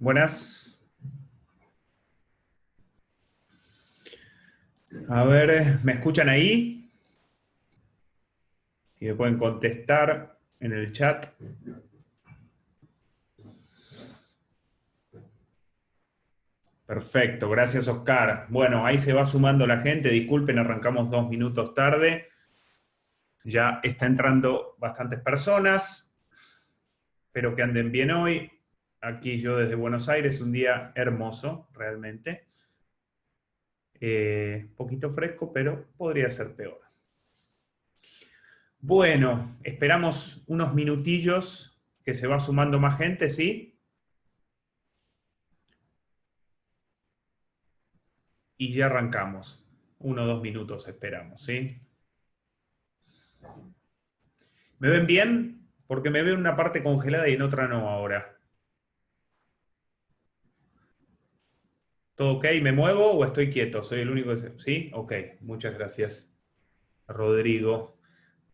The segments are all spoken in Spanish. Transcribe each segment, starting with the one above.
Buenas. A ver, ¿me escuchan ahí? Si me pueden contestar en el chat. Perfecto, gracias Oscar. Bueno, ahí se va sumando la gente. Disculpen, arrancamos 2 minutos tarde. Ya está entrando bastantes personas. Espero que anden bien hoy. Aquí yo desde Buenos Aires, un día hermoso, realmente. Poquito fresco, pero podría ser peor. Bueno, esperamos unos minutillos que se va sumando más gente, ¿sí? Y ya arrancamos. 1 o 2 minutos esperamos, ¿sí? ¿Me ven bien? Porque me veo en una parte congelada y en otra no ahora. ¿Todo ok? ¿Me muevo o estoy quieto? Soy el único que se... ¿Sí? Ok, muchas gracias. Rodrigo,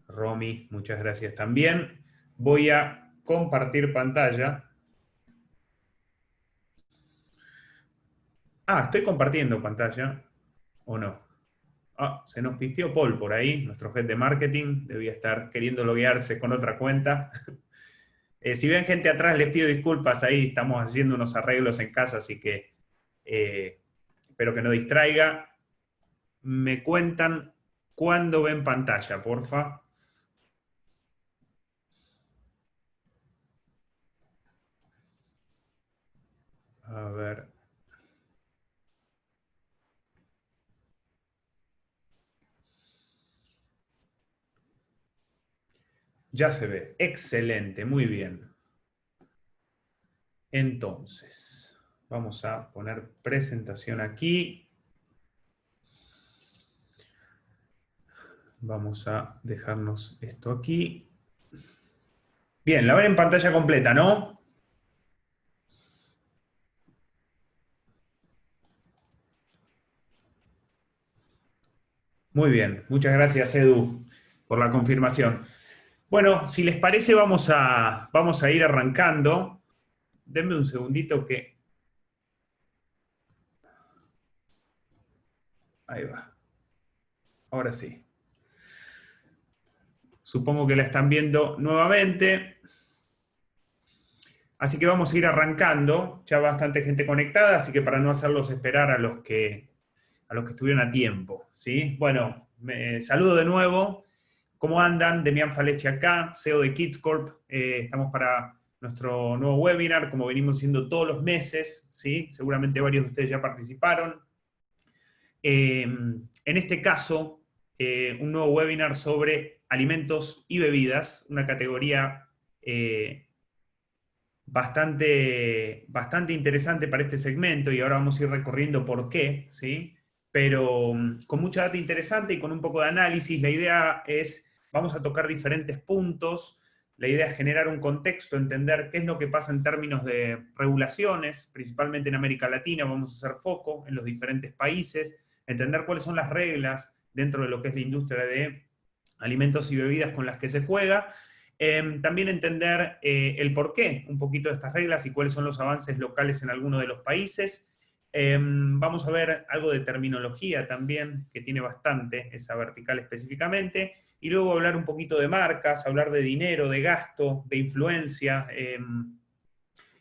Romy, muchas gracias también. Voy a compartir pantalla. Ah, estoy compartiendo pantalla. ¿O no? Ah, se nos pispió Paul por ahí, nuestro head de marketing. Debía estar queriendo loguearse con otra cuenta. Si ven gente atrás, les pido disculpas, ahí estamos haciendo unos arreglos en casa, así que espero que no distraiga. Me cuentan cuándo ven pantalla, porfa. A ver. Ya se ve. Excelente, muy bien. Entonces, vamos a poner presentación aquí. Vamos a dejarnos esto aquí. Bien, la ven en pantalla completa, ¿no? Muy bien, muchas gracias Edu por la confirmación. Bueno, si les parece, vamos a ir arrancando. Denme un segundito que... Ahí va. Ahora sí. Supongo que la están viendo nuevamente. Así que vamos a ir arrancando. Ya bastante gente conectada, así que para no hacerlos esperar a los que estuvieron a tiempo, ¿sí? Bueno, me saludo de nuevo. ¿Cómo andan? Demián Faleche acá, CEO de Kids Corp. Estamos para nuestro nuevo webinar, como venimos haciendo todos los meses, ¿sí? Seguramente varios de ustedes ya participaron. En este caso, un nuevo webinar sobre alimentos y bebidas, una categoría bastante interesante para este segmento, y ahora vamos a ir recorriendo por qué, ¿sí? Pero con mucha data interesante y con un poco de análisis. La idea es, vamos a tocar diferentes puntos. La idea es generar un contexto, entender qué es lo que pasa en términos de regulaciones, principalmente en América Latina. Vamos a hacer foco en los diferentes países, entender cuáles son las reglas dentro de lo que es la industria de alimentos y bebidas con las que se juega. También entender el porqué un poquito de estas reglas y cuáles son los avances locales en algunos de los países. Vamos a ver algo de terminología también, que tiene bastante esa vertical específicamente, y luego hablar un poquito de marcas, hablar de dinero, de gasto, de influencia,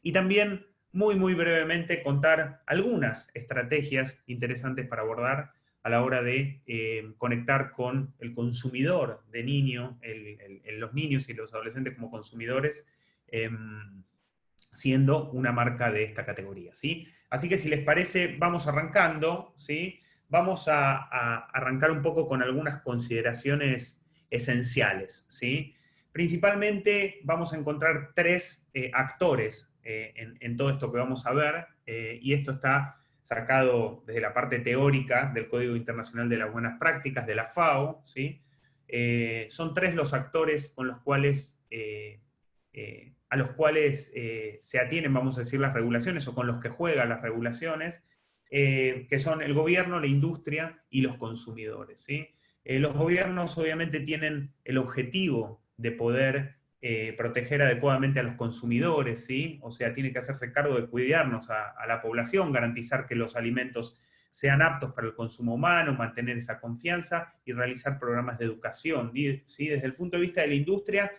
y también muy brevemente contar algunas estrategias interesantes para abordar a la hora de conectar con el consumidor de niño, los niños y los adolescentes como consumidores, eh, siendo una marca de esta categoría, ¿sí? Así que si les parece, vamos arrancando, ¿sí? Vamos a arrancar un poco con algunas consideraciones esenciales, ¿sí? Principalmente vamos a encontrar tres actores en todo esto que vamos a ver, y esto está sacado desde la parte teórica del Código Internacional de las Buenas Prácticas, de la FAO, ¿sí? Son tres los actores con los cuales, a los cuales se atienen, vamos a decir, las regulaciones, o con los que juegan las regulaciones, que son el gobierno, la industria y los consumidores, ¿sí? Los gobiernos obviamente tienen el objetivo de poder proteger adecuadamente a los consumidores, ¿sí? O sea, tiene que hacerse cargo de cuidarnos a la población, garantizar que los alimentos sean aptos para el consumo humano, mantener esa confianza y realizar programas de educación, ¿sí? Desde el punto de vista de la industria,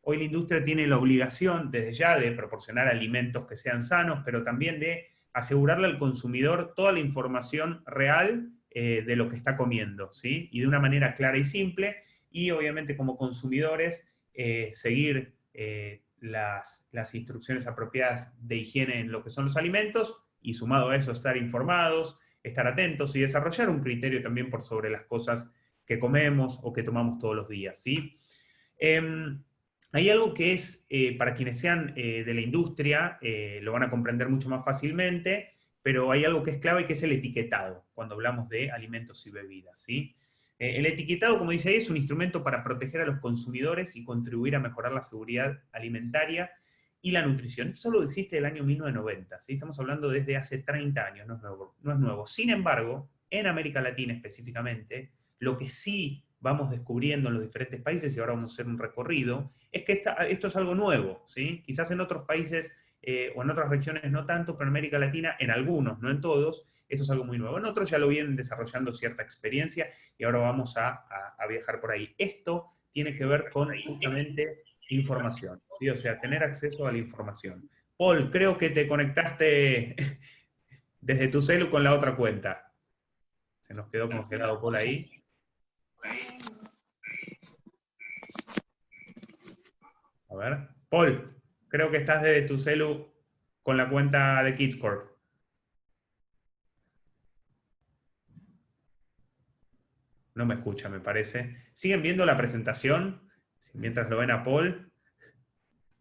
hoy la industria tiene la obligación desde ya de proporcionar alimentos que sean sanos, pero también de asegurarle al consumidor toda la información real de lo que está comiendo, ¿sí? Y de una manera clara y simple, y obviamente como consumidores seguir las instrucciones apropiadas de higiene en lo que son los alimentos, y sumado a eso estar informados, estar atentos y desarrollar un criterio también por sobre las cosas que comemos o que tomamos todos los días, ¿sí? Hay algo que es, para quienes sean de la industria, lo van a comprender mucho más fácilmente, pero hay algo que es clave, que es el etiquetado, cuando hablamos de alimentos y bebidas, ¿sí? El etiquetado, como dice ahí, es un instrumento para proteger a los consumidores y contribuir a mejorar la seguridad alimentaria y la nutrición. Esto solo existe del año 1990, ¿sí? Estamos hablando desde hace 30 años, no es nuevo, no es nuevo. Sin embargo, en América Latina específicamente, lo que sí vamos descubriendo en los diferentes países, y ahora vamos a hacer un recorrido, es que esto es algo nuevo, ¿sí? Quizás en otros países o en otras regiones no tanto, pero en América Latina, en algunos, no en todos, esto es algo muy nuevo. En otros ya lo vienen desarrollando cierta experiencia y ahora vamos a viajar por ahí. Esto tiene que ver con justamente información, ¿sí? O sea, tener acceso a la información. Paul, creo que te conectaste desde tu celu con la otra cuenta. Se nos quedó congelado Paul ahí. A ver. Paul, creo que estás desde tu celu con la cuenta de Kids Corp. No me escucha, me parece. ¿Siguen viendo la presentación? Mientras lo ven a Paul,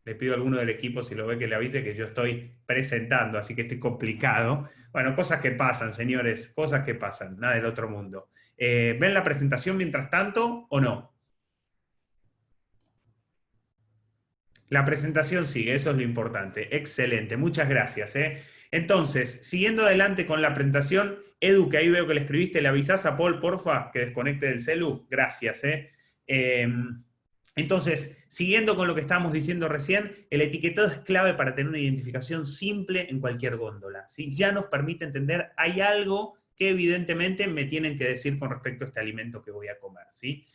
le pido a alguno del equipo, si lo ve, que le avise que yo estoy presentando, así que estoy complicado. Bueno, cosas que pasan, señores, cosas que pasan, nada del otro mundo. ¿Ven la presentación mientras tanto o no? La presentación sigue, eso es lo importante. Excelente, muchas gracias. Entonces, siguiendo adelante con la presentación, Edu, que ahí veo que le escribiste, le avisás a Paul, porfa, que desconecte del celu. Gracias. Entonces, siguiendo con lo que estábamos diciendo recién, el etiquetado es clave para tener una identificación simple en cualquier góndola, ¿sí? Ya nos permite entender, hay algo que evidentemente me tienen que decir con respecto a este alimento que voy a comer, ¿sí?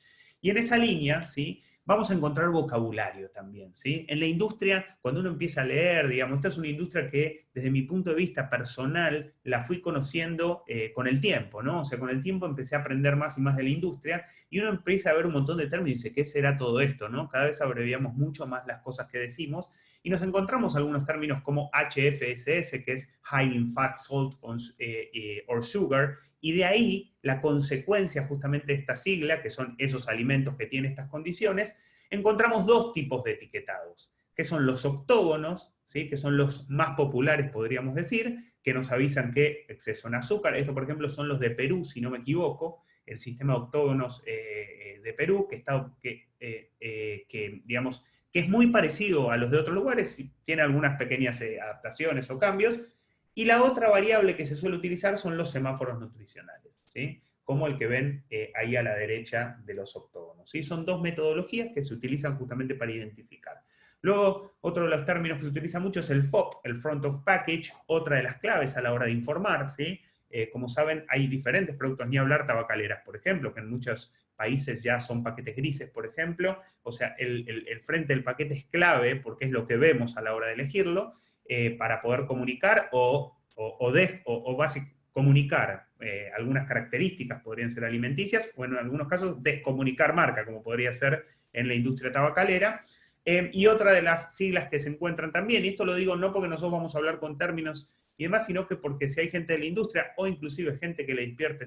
Y en esa línea, ¿sí?, vamos a encontrar vocabulario también, ¿sí? En la industria, cuando uno empieza a leer, digamos, esta es una industria que desde mi punto de vista personal la fui conociendo con el tiempo, ¿no? O sea, con el tiempo empecé a aprender más y más de la industria y uno empieza a ver un montón de términos y dice, ¿qué será todo esto, no? Cada vez abreviamos mucho más las cosas que decimos y nos encontramos algunos términos como HFSS, que es High in Fat, Salt or Sugar, y de ahí la consecuencia justamente de esta sigla, que son esos alimentos que tienen estas condiciones, encontramos dos tipos de etiquetados, que son los octógonos, ¿sí?, que son los más populares, podríamos decir, que nos avisan que exceso en azúcar. Esto, por ejemplo, son los de Perú, si no me equivoco, el sistema de octógonos de Perú, digamos, que es muy parecido a los de otros lugares, tiene algunas pequeñas adaptaciones o cambios. Y la otra variable que se suele utilizar son los semáforos nutricionales, ¿sí?, como el que ven ahí a la derecha de los octógonos, ¿sí? Son dos metodologías que se utilizan justamente para identificar. Luego, otro de los términos que se utiliza mucho es el FOP, el Front of Package, otra de las claves a la hora de informar, ¿sí? Como saben, hay diferentes productos, ni hablar tabacaleras, por ejemplo, que en muchos países ya son paquetes grises, por ejemplo. O sea, el frente del paquete es clave porque es lo que vemos a la hora de elegirlo, para poder comunicar comunicar algunas características, podrían ser alimenticias, o en algunos casos descomunicar marca, como podría ser en la industria tabacalera. Y otra de las siglas que se encuentran también, y esto lo digo no porque nosotros vamos a hablar con términos y demás, sino que porque si hay gente de la industria o inclusive gente que le despierte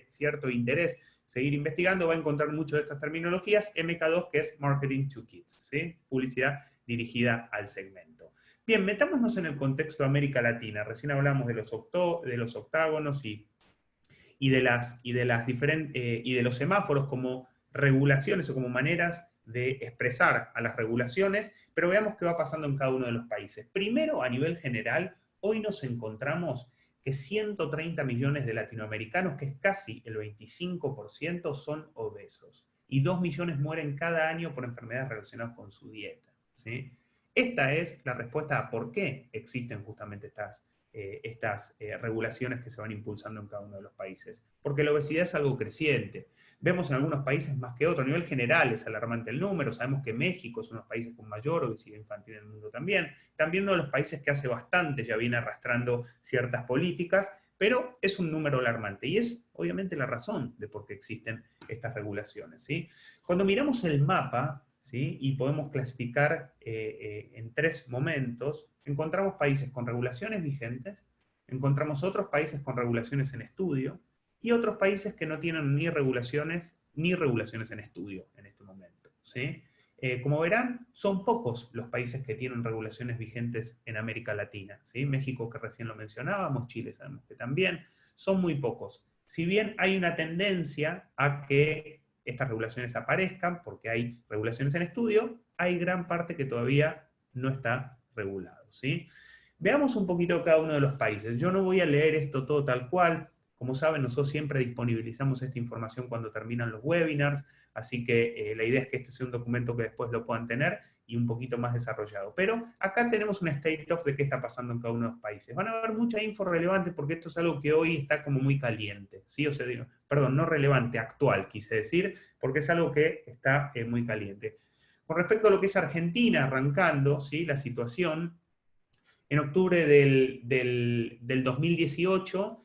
cierto interés seguir investigando, va a encontrar muchas de estas terminologías. MK2, que es Marketing to Kids, ¿sí?, publicidad dirigida al segmento. Bien, metámonos en el contexto de América Latina. Recién hablamos de los octágonos y de los semáforos como regulaciones o como maneras de expresar a las regulaciones, pero veamos qué va pasando en cada uno de los países. Primero, a nivel general, hoy nos encontramos que 130 millones de latinoamericanos, que es casi el 25%, son obesos. y 2 millones mueren cada año por enfermedades relacionadas con su dieta, ¿sí? Esta es la respuesta a por qué existen justamente estas regulaciones que se van impulsando en cada uno de los países. Porque la obesidad es algo creciente. Vemos en algunos países más que otros. A nivel general es alarmante el número. Sabemos que México es uno de los países con mayor obesidad infantil en el mundo también. También uno de los países que hace bastante ya viene arrastrando ciertas políticas, pero es un número alarmante. Y es obviamente la razón de por qué existen estas regulaciones, ¿sí? Cuando miramos el mapa, ¿sí? Y podemos clasificar en 3 momentos, encontramos países con regulaciones vigentes, encontramos otros países con regulaciones en estudio, y otros países que no tienen ni regulaciones en estudio en este momento, ¿sí? Como verán, son pocos los países que tienen regulaciones vigentes en América Latina, ¿sí? México, que recién lo mencionábamos, Chile sabemos que también, son muy pocos. Si bien hay una tendencia a que estas regulaciones aparezcan, porque hay regulaciones en estudio, hay gran parte que todavía no está regulado, ¿sí? Veamos un poquito cada uno de los países. Yo no voy a leer esto todo tal cual. Como saben, nosotros siempre disponibilizamos esta información cuando terminan los webinars, así que la idea es que este sea un documento que después lo puedan tener y un poquito más desarrollado. Pero acá tenemos un state of de qué está pasando en cada uno de los países. Van a haber mucha info relevante porque esto es algo que hoy está como muy caliente, ¿sí? O sea, perdón, no relevante, actual, quise decir, porque es algo que está muy caliente. Con respecto a lo que es Argentina, arrancando, ¿sí? La situación, en octubre del 2018,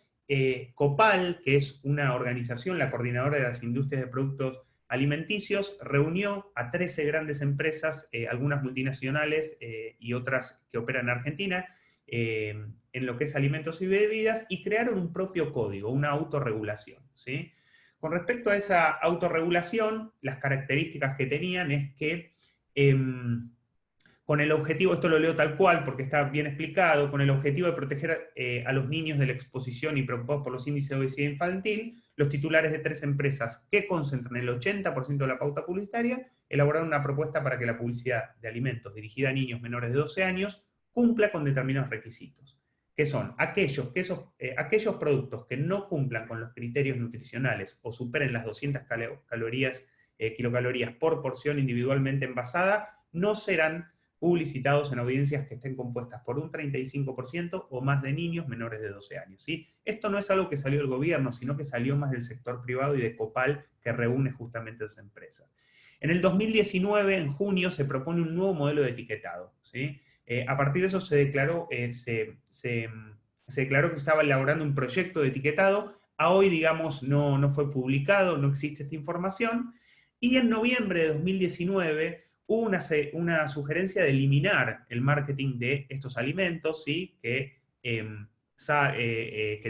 COPAL, que es una organización, la coordinadora de las industrias de productos alimenticios, reunió a 13 grandes empresas, algunas multinacionales y otras que operan en Argentina, en lo que es alimentos y bebidas, y crearon un propio código, una autorregulación, ¿sí? Con respecto a esa autorregulación, las características que tenían es que con el objetivo, esto lo leo tal cual porque está bien explicado, con el objetivo de proteger a los niños de la exposición y preocupados por los índices de obesidad infantil, los titulares de 3 empresas que concentran el 80% de la pauta publicitaria elaboraron una propuesta para que la publicidad de alimentos dirigida a niños menores de 12 años cumpla con determinados requisitos, que son aquellos productos que no cumplan con los criterios nutricionales o superen las 200 kilocalorías por porción individualmente envasada, no serán publicitados en audiencias que estén compuestas por un 35% o más de niños menores de 12 años. ¿Sí? Esto no es algo que salió del gobierno, sino que salió más del sector privado y de COPAL, que reúne justamente esas empresas. En el 2019, en junio, se propone un nuevo modelo de etiquetado, ¿sí? A partir de eso se declaró que se estaba elaborando un proyecto de etiquetado. A hoy, digamos, no fue publicado, no existe esta información. Y en noviembre de 2019 hubo una sugerencia de eliminar el marketing de estos alimentos, ¿sí? Que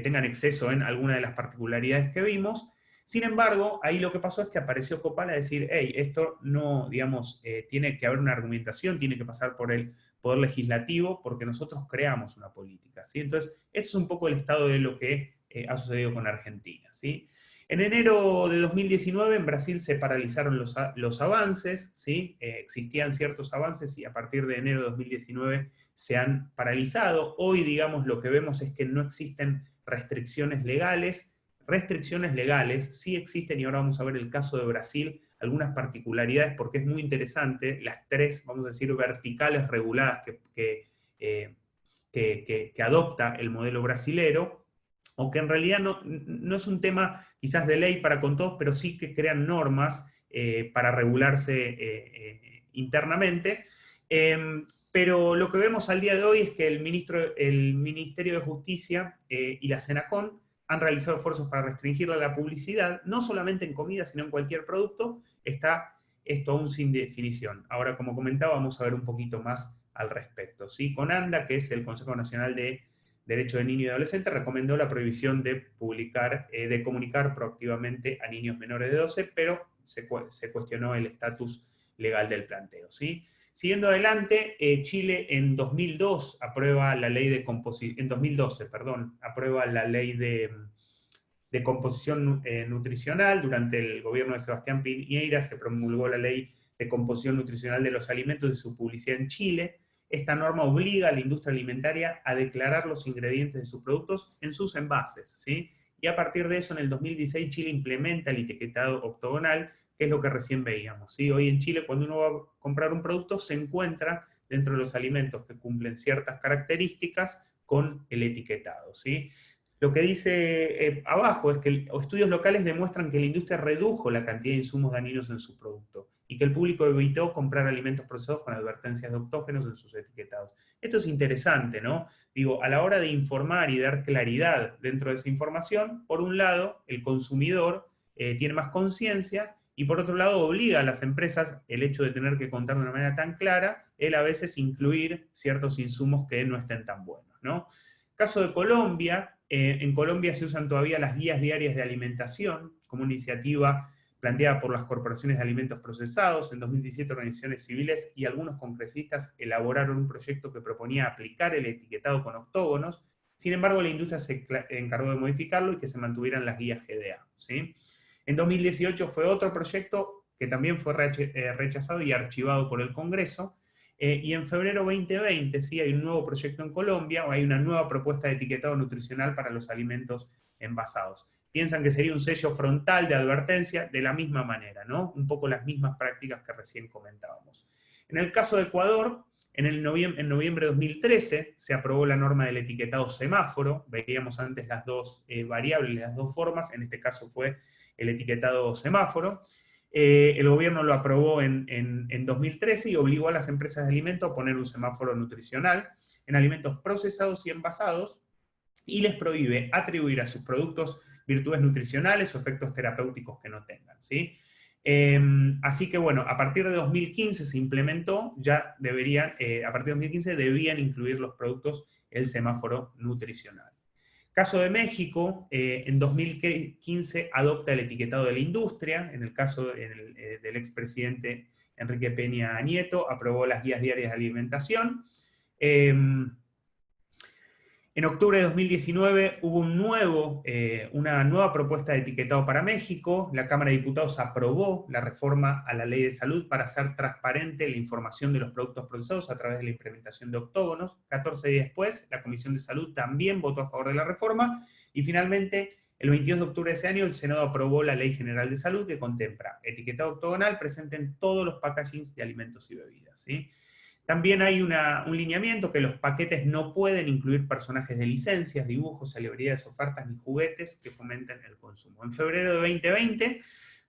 tengan exceso en alguna de las particularidades que vimos. Sin embargo, ahí lo que pasó es que apareció COPAL a decir, hey, esto no, digamos, tiene que haber una argumentación, tiene que pasar por el Poder Legislativo, porque nosotros creamos una política, ¿sí? Entonces, esto es un poco el estado de lo que ha sucedido con Argentina, ¿sí? En enero de 2019 en Brasil se paralizaron los avances, ¿sí? Existían ciertos avances y a partir de enero de 2019 se han paralizado. Hoy, digamos, lo que vemos es que no existen restricciones legales. Restricciones legales sí existen, y ahora vamos a ver el caso de Brasil, algunas particularidades, porque es muy interesante, las 3, vamos a decir, verticales reguladas que adopta el modelo brasilero, o que en realidad no es un tema quizás de ley para con todos, pero sí que crean normas para regularse internamente. Pero lo que vemos al día de hoy es que el Ministerio de Justicia y la Senacon han realizado esfuerzos para restringir la publicidad, no solamente en comida, sino en cualquier producto. Está esto aún sin definición. Ahora, como comentaba, vamos a ver un poquito más al respecto, ¿sí? CONANDA, que es el Consejo Nacional de Derecho de Niño y Adolescente, recomendó la prohibición de comunicar proactivamente a niños menores de 12, pero se cuestionó el estatus legal del planteo, ¿sí? Siguiendo adelante, Chile en 2012 aprueba la ley de composición nutricional. Durante el gobierno de Sebastián Piñera se promulgó la ley de composición nutricional de los alimentos y su publicidad en Chile. Esta norma obliga a la industria alimentaria a declarar los ingredientes de sus productos en sus envases, ¿sí? Y a partir de eso, en el 2016, Chile implementa el etiquetado octogonal, que es lo que recién veíamos, ¿sí? Hoy en Chile, cuando uno va a comprar un producto, se encuentra dentro de los alimentos que cumplen ciertas características con el etiquetado, ¿sí? Lo que dice abajo es que estudios locales demuestran que la industria redujo la cantidad de insumos dañinos en su producto y que el público evitó comprar alimentos procesados con advertencias de octógenos en sus etiquetados. Esto es interesante, ¿no? Digo, a la hora de informar y dar claridad dentro de esa información, por un lado, el consumidor tiene más conciencia y por otro lado obliga a las empresas el hecho de tener que contar de una manera tan clara, el a veces incluir ciertos insumos que no estén tan buenos, ¿no? Caso de Colombia, en Colombia se usan todavía las guías diarias de alimentación como una iniciativa planteada por las corporaciones de alimentos procesados. En 2017 organizaciones civiles y algunos congresistas elaboraron un proyecto que proponía aplicar el etiquetado con octógonos. Sin embargo, la industria se encargó de modificarlo y que se mantuvieran las guías GDA, ¿sí? En 2018 fue otro proyecto que también fue rechazado y archivado por el Congreso. Y en febrero 2020, ¿sí? Hay un nuevo proyecto en Colombia, o hay una nueva propuesta de etiquetado nutricional para los alimentos envasados. Piensan que sería un sello frontal de advertencia de la misma manera, ¿no? Un poco las mismas prácticas que recién comentábamos. En el caso de Ecuador, en noviembre de 2013 se aprobó la norma del etiquetado semáforo. Veíamos antes las dos variables, las dos formas, en este caso fue el etiquetado semáforo. El gobierno lo aprobó en 2013 y obligó a las empresas de alimentos a poner un semáforo nutricional en alimentos procesados y envasados y les prohíbe atribuir a sus productos virtudes nutricionales o efectos terapéuticos que no tengan, ¿sí? Así que bueno, a partir de 2015 se implementó, ya deberían, a partir de 2015 debían incluir los productos el semáforo nutricional. Caso de México, en 2015 adopta el etiquetado de la industria. En el caso del expresidente Enrique Peña Nieto, aprobó las guías diarias de alimentación. En octubre de 2019 hubo una nueva propuesta de etiquetado para México. La Cámara de Diputados aprobó la reforma a la Ley de Salud para hacer transparente la información de los productos procesados a través de la implementación de octógonos. 14 días después, la Comisión de Salud también votó a favor de la reforma. Y finalmente, el 22 de octubre de ese año, el Senado aprobó la Ley General de Salud que contempla etiquetado octogonal presente en todos los packagings de alimentos y bebidas, ¿sí? También hay un lineamiento que los paquetes no pueden incluir personajes de licencias, dibujos, celebridades, ofertas ni juguetes que fomenten el consumo. En febrero de 2020,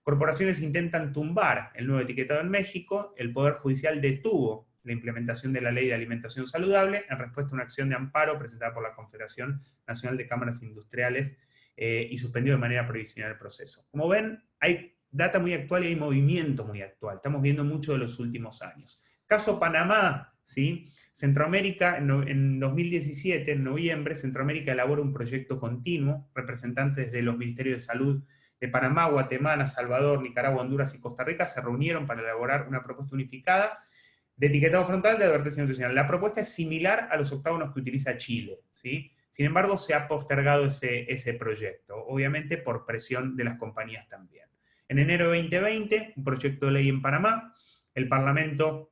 corporaciones intentan tumbar el nuevo etiquetado en México. El Poder Judicial detuvo la implementación de la Ley de Alimentación Saludable en respuesta a una acción de amparo presentada por la Confederación Nacional de Cámaras Industriales y suspendió de manera provisional el proceso. Como ven, hay data muy actual y hay movimiento muy actual. Estamos viendo mucho de los últimos años. Caso Panamá, ¿sí? Centroamérica, en 2017, en noviembre, Centroamérica elabora un proyecto continuo. Representantes de los Ministerios de Salud de Panamá, Guatemala, Salvador, Nicaragua, Honduras y Costa Rica se reunieron para elaborar una propuesta unificada de etiquetado frontal de advertencia nutricional. La propuesta es similar a los octágonos que utiliza Chile, ¿sí? Sin embargo, se ha postergado ese proyecto, obviamente por presión de las compañías también. En enero de 2020, un proyecto de ley en Panamá, el Parlamento...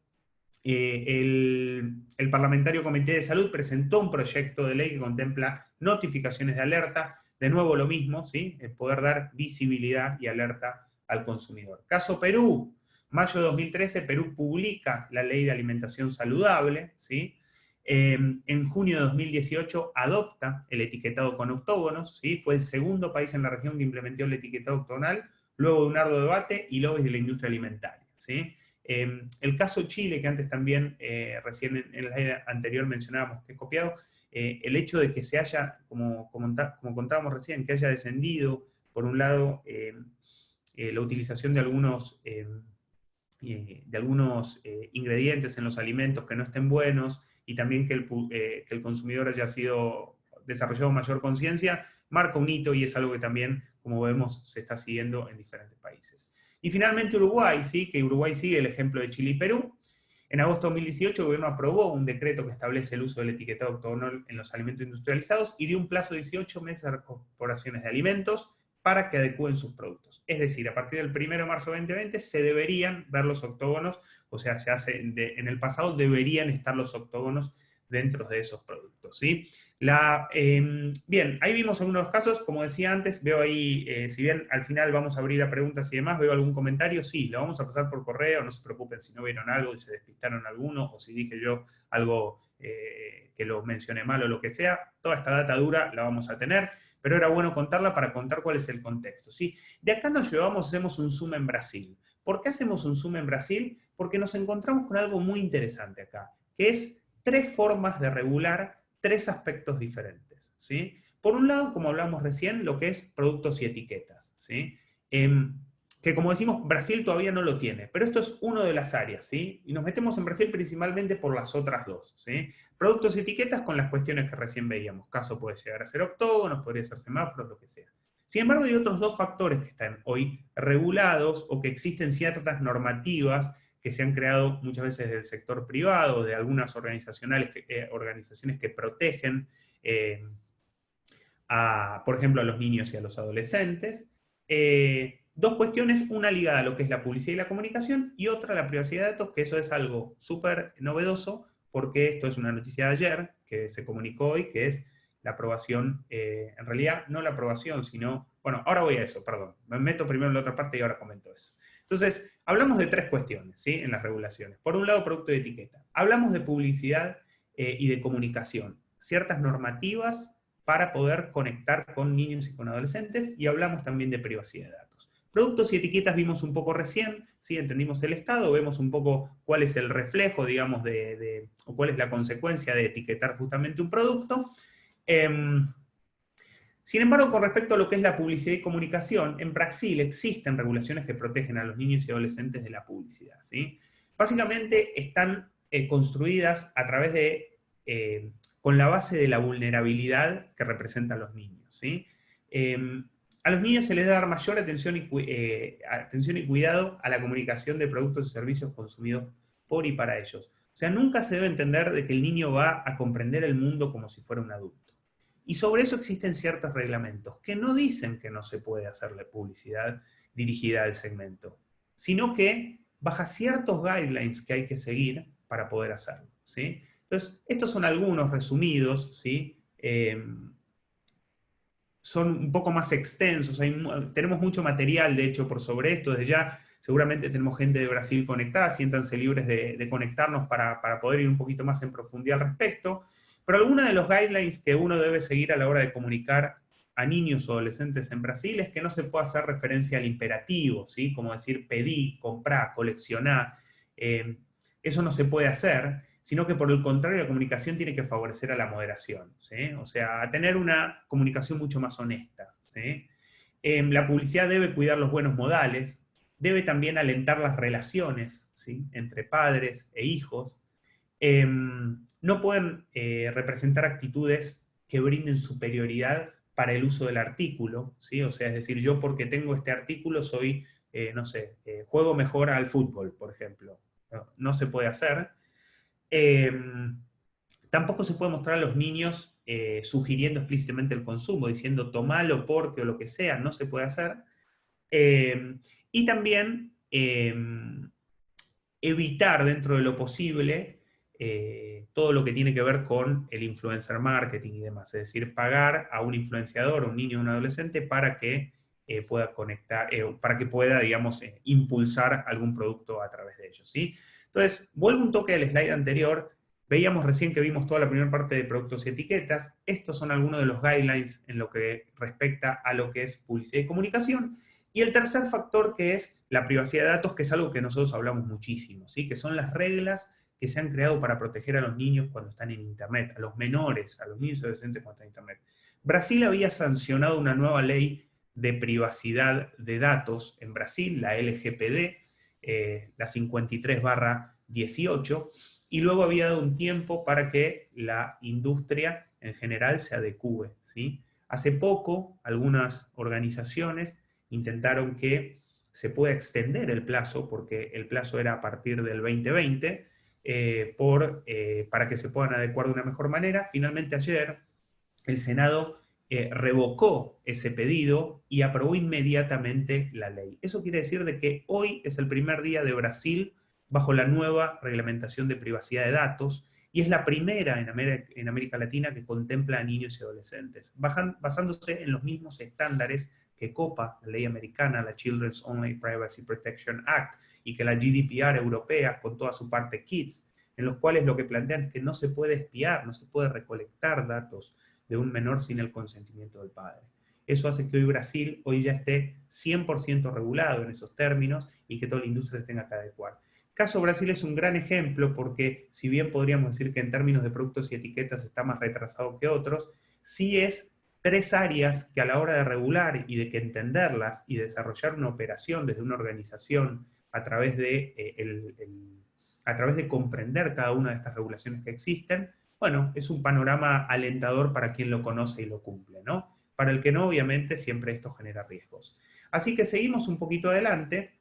el parlamentario Comité de Salud presentó un proyecto de ley que contempla notificaciones de alerta, de nuevo lo mismo, ¿sí? El poder dar visibilidad y alerta al consumidor. Caso Perú, mayo de 2013, Perú publica la Ley de Alimentación Saludable, ¿sí? En junio de 2018 adopta el etiquetado con octógonos, ¿sí? Fue el segundo país en la región que implementó el etiquetado octogonal, luego de un arduo debate y lobbies de la industria alimentaria, ¿sí? El caso Chile, que antes también, recién en la slide anterior mencionábamos que es copiado, el hecho de que se haya, como contábamos recién, que haya descendido, por un lado, la utilización de algunos ingredientes en los alimentos que no estén buenos, y también que el consumidor haya desarrollado mayor conciencia, marca un hito y es algo que también, como vemos, se está siguiendo en diferentes países. Y finalmente Uruguay, ¿sí? Que Uruguay sigue el ejemplo de Chile y Perú. En agosto de 2018 el gobierno aprobó un decreto que establece el uso del etiquetado octogonal en los alimentos industrializados y dio un plazo de 18 meses a las corporaciones de alimentos para que adecúen sus productos. Es decir, a partir del 1 de marzo de 2020 se deberían ver los octógonos, o sea, en el pasado deberían estar los octógonos dentro de esos productos, ¿sí? Bien, ahí vimos algunos casos, como decía antes, veo ahí, si bien al final vamos a abrir a preguntas y demás, veo algún comentario, sí, lo vamos a pasar por correo, no se preocupen si no vieron algo y se despistaron alguno, o si dije yo algo que lo mencioné mal o lo que sea, toda esta data dura la vamos a tener, pero era bueno contarla para contar cuál es el contexto, ¿sí? De acá nos llevamos, hacemos un zoom en Brasil. ¿Por qué hacemos un zoom en Brasil? Porque nos encontramos con algo muy interesante acá, que es 3 formas de regular 3 aspectos diferentes, ¿sí? Por un lado, como hablamos recién, lo que es productos y etiquetas, ¿sí? Que como decimos, Brasil todavía no lo tiene, pero esto es una de las áreas, ¿sí? Y nos metemos en Brasil principalmente por las otras 2, ¿sí? Productos y etiquetas con las cuestiones que recién veíamos. Caso puede llegar a ser octógonos, podría ser semáforos, lo que sea. Sin embargo, hay otros 2 factores que están hoy regulados o que existen ciertas normativas que se han creado muchas veces del sector privado, de algunas organizaciones que protegen, por ejemplo, a los niños y a los adolescentes. 2 cuestiones, una ligada a lo que es la publicidad y la comunicación, y otra la privacidad de datos, que eso es algo súper novedoso, porque esto es una noticia de ayer, que se comunicó hoy, que es la aprobación, en realidad no la aprobación, sino, bueno, ahora voy a eso, perdón, me meto primero en la otra parte y ahora comento eso. Entonces, hablamos de 3 cuestiones, ¿sí? En las regulaciones. Por un lado, producto de etiqueta. Hablamos de publicidad y de comunicación. Ciertas normativas para poder conectar con niños y con adolescentes, y hablamos también de privacidad de datos. Productos y etiquetas vimos un poco recién, ¿sí? Entendimos el estado, vemos un poco cuál es el reflejo, digamos, o cuál es la consecuencia de etiquetar justamente un producto. Sin embargo, con respecto a lo que es la publicidad y comunicación, en Brasil existen regulaciones que protegen a los niños y adolescentes de la publicidad, ¿sí? Básicamente están construidas a través de, con la base de la vulnerabilidad que representan los niños, ¿sí? A los niños se les debe dar mayor atención y cuidado a la comunicación de productos y servicios consumidos por y para ellos. O sea, nunca se debe entender de que el niño va a comprender el mundo como si fuera un adulto. Y sobre eso existen ciertos reglamentos que no dicen que no se puede hacerle publicidad dirigida al segmento, sino que baja ciertos guidelines que hay que seguir para poder hacerlo, ¿sí? Entonces, estos son algunos resumidos, ¿sí? Son un poco más extensos, tenemos mucho material, de hecho, por sobre esto, desde ya seguramente tenemos gente de Brasil conectada, siéntanse libres de conectarnos para poder ir un poquito más en profundidad al respecto. Pero algunos de los guidelines que uno debe seguir a la hora de comunicar a niños o adolescentes en Brasil es que no se puede hacer referencia al imperativo, ¿sí? Como decir pedí, comprá, coleccioná. Eso no se puede hacer, sino que por el contrario la comunicación tiene que favorecer a la moderación, ¿sí? O sea, a tener una comunicación mucho más honesta, ¿sí? La publicidad debe cuidar los buenos modales, debe también alentar las relaciones, ¿sí? Entre padres e hijos, no pueden representar actitudes que brinden superioridad para el uso del artículo, ¿sí? O sea, es decir, yo porque tengo este artículo soy, no sé, juego mejor al fútbol, por ejemplo. No se puede hacer. Tampoco se puede mostrar a los niños sugiriendo explícitamente el consumo, diciendo tomalo porque o lo que sea, no se puede hacer. Y también evitar dentro de lo posible todo lo que tiene que ver con el influencer marketing y demás, es decir, pagar a un influenciador, a un niño o un adolescente para que pueda conectar, para que pueda, digamos, impulsar algún producto a través de ellos, ¿sí? Entonces, vuelvo un toque al slide anterior, veíamos recién que vimos toda la primera parte de productos y etiquetas, estos son algunos de los guidelines en lo que respecta a lo que es publicidad y comunicación, y el tercer factor que es la privacidad de datos, que es algo que nosotros hablamos muchísimo, ¿sí? Que son las reglas que se han creado para proteger a los niños cuando están en Internet, a los menores, a los niños y adolescentes cuando están en Internet. Brasil había sancionado una nueva ley de privacidad de datos en Brasil, la LGPD, la 53/18, y luego había dado un tiempo para que la industria en general se adecúe, ¿sí? Hace poco, algunas organizaciones intentaron que se pueda extender el plazo, porque el plazo era a partir del 2020, para que se puedan adecuar de una mejor manera. Finalmente ayer el Senado revocó ese pedido y aprobó inmediatamente la ley. Eso quiere decir de que hoy es el primer día de Brasil bajo la nueva reglamentación de privacidad de datos, y es la primera en América Latina que contempla a niños y adolescentes, basándose en los mismos estándares que COPA, la ley americana, la Children's Online Privacy Protection Act, y que la GDPR europea, con toda su parte Kids, en los cuales lo que plantean es que no se puede espiar, no se puede recolectar datos de un menor sin el consentimiento del padre. Eso hace que hoy Brasil ya esté 100% regulado en esos términos y que toda la industria se tenga que adecuar. El caso Brasil es un gran ejemplo porque, si bien podríamos decir que en términos de productos y etiquetas está más retrasado que otros, sí es 3 áreas que a la hora de regular y de que entenderlas y desarrollar una operación desde una organización a través de comprender cada una de estas regulaciones que existen, bueno, es un panorama alentador para quien lo conoce y lo cumple, ¿no? Para el que no, obviamente, siempre esto genera riesgos. Así que seguimos un poquito adelante,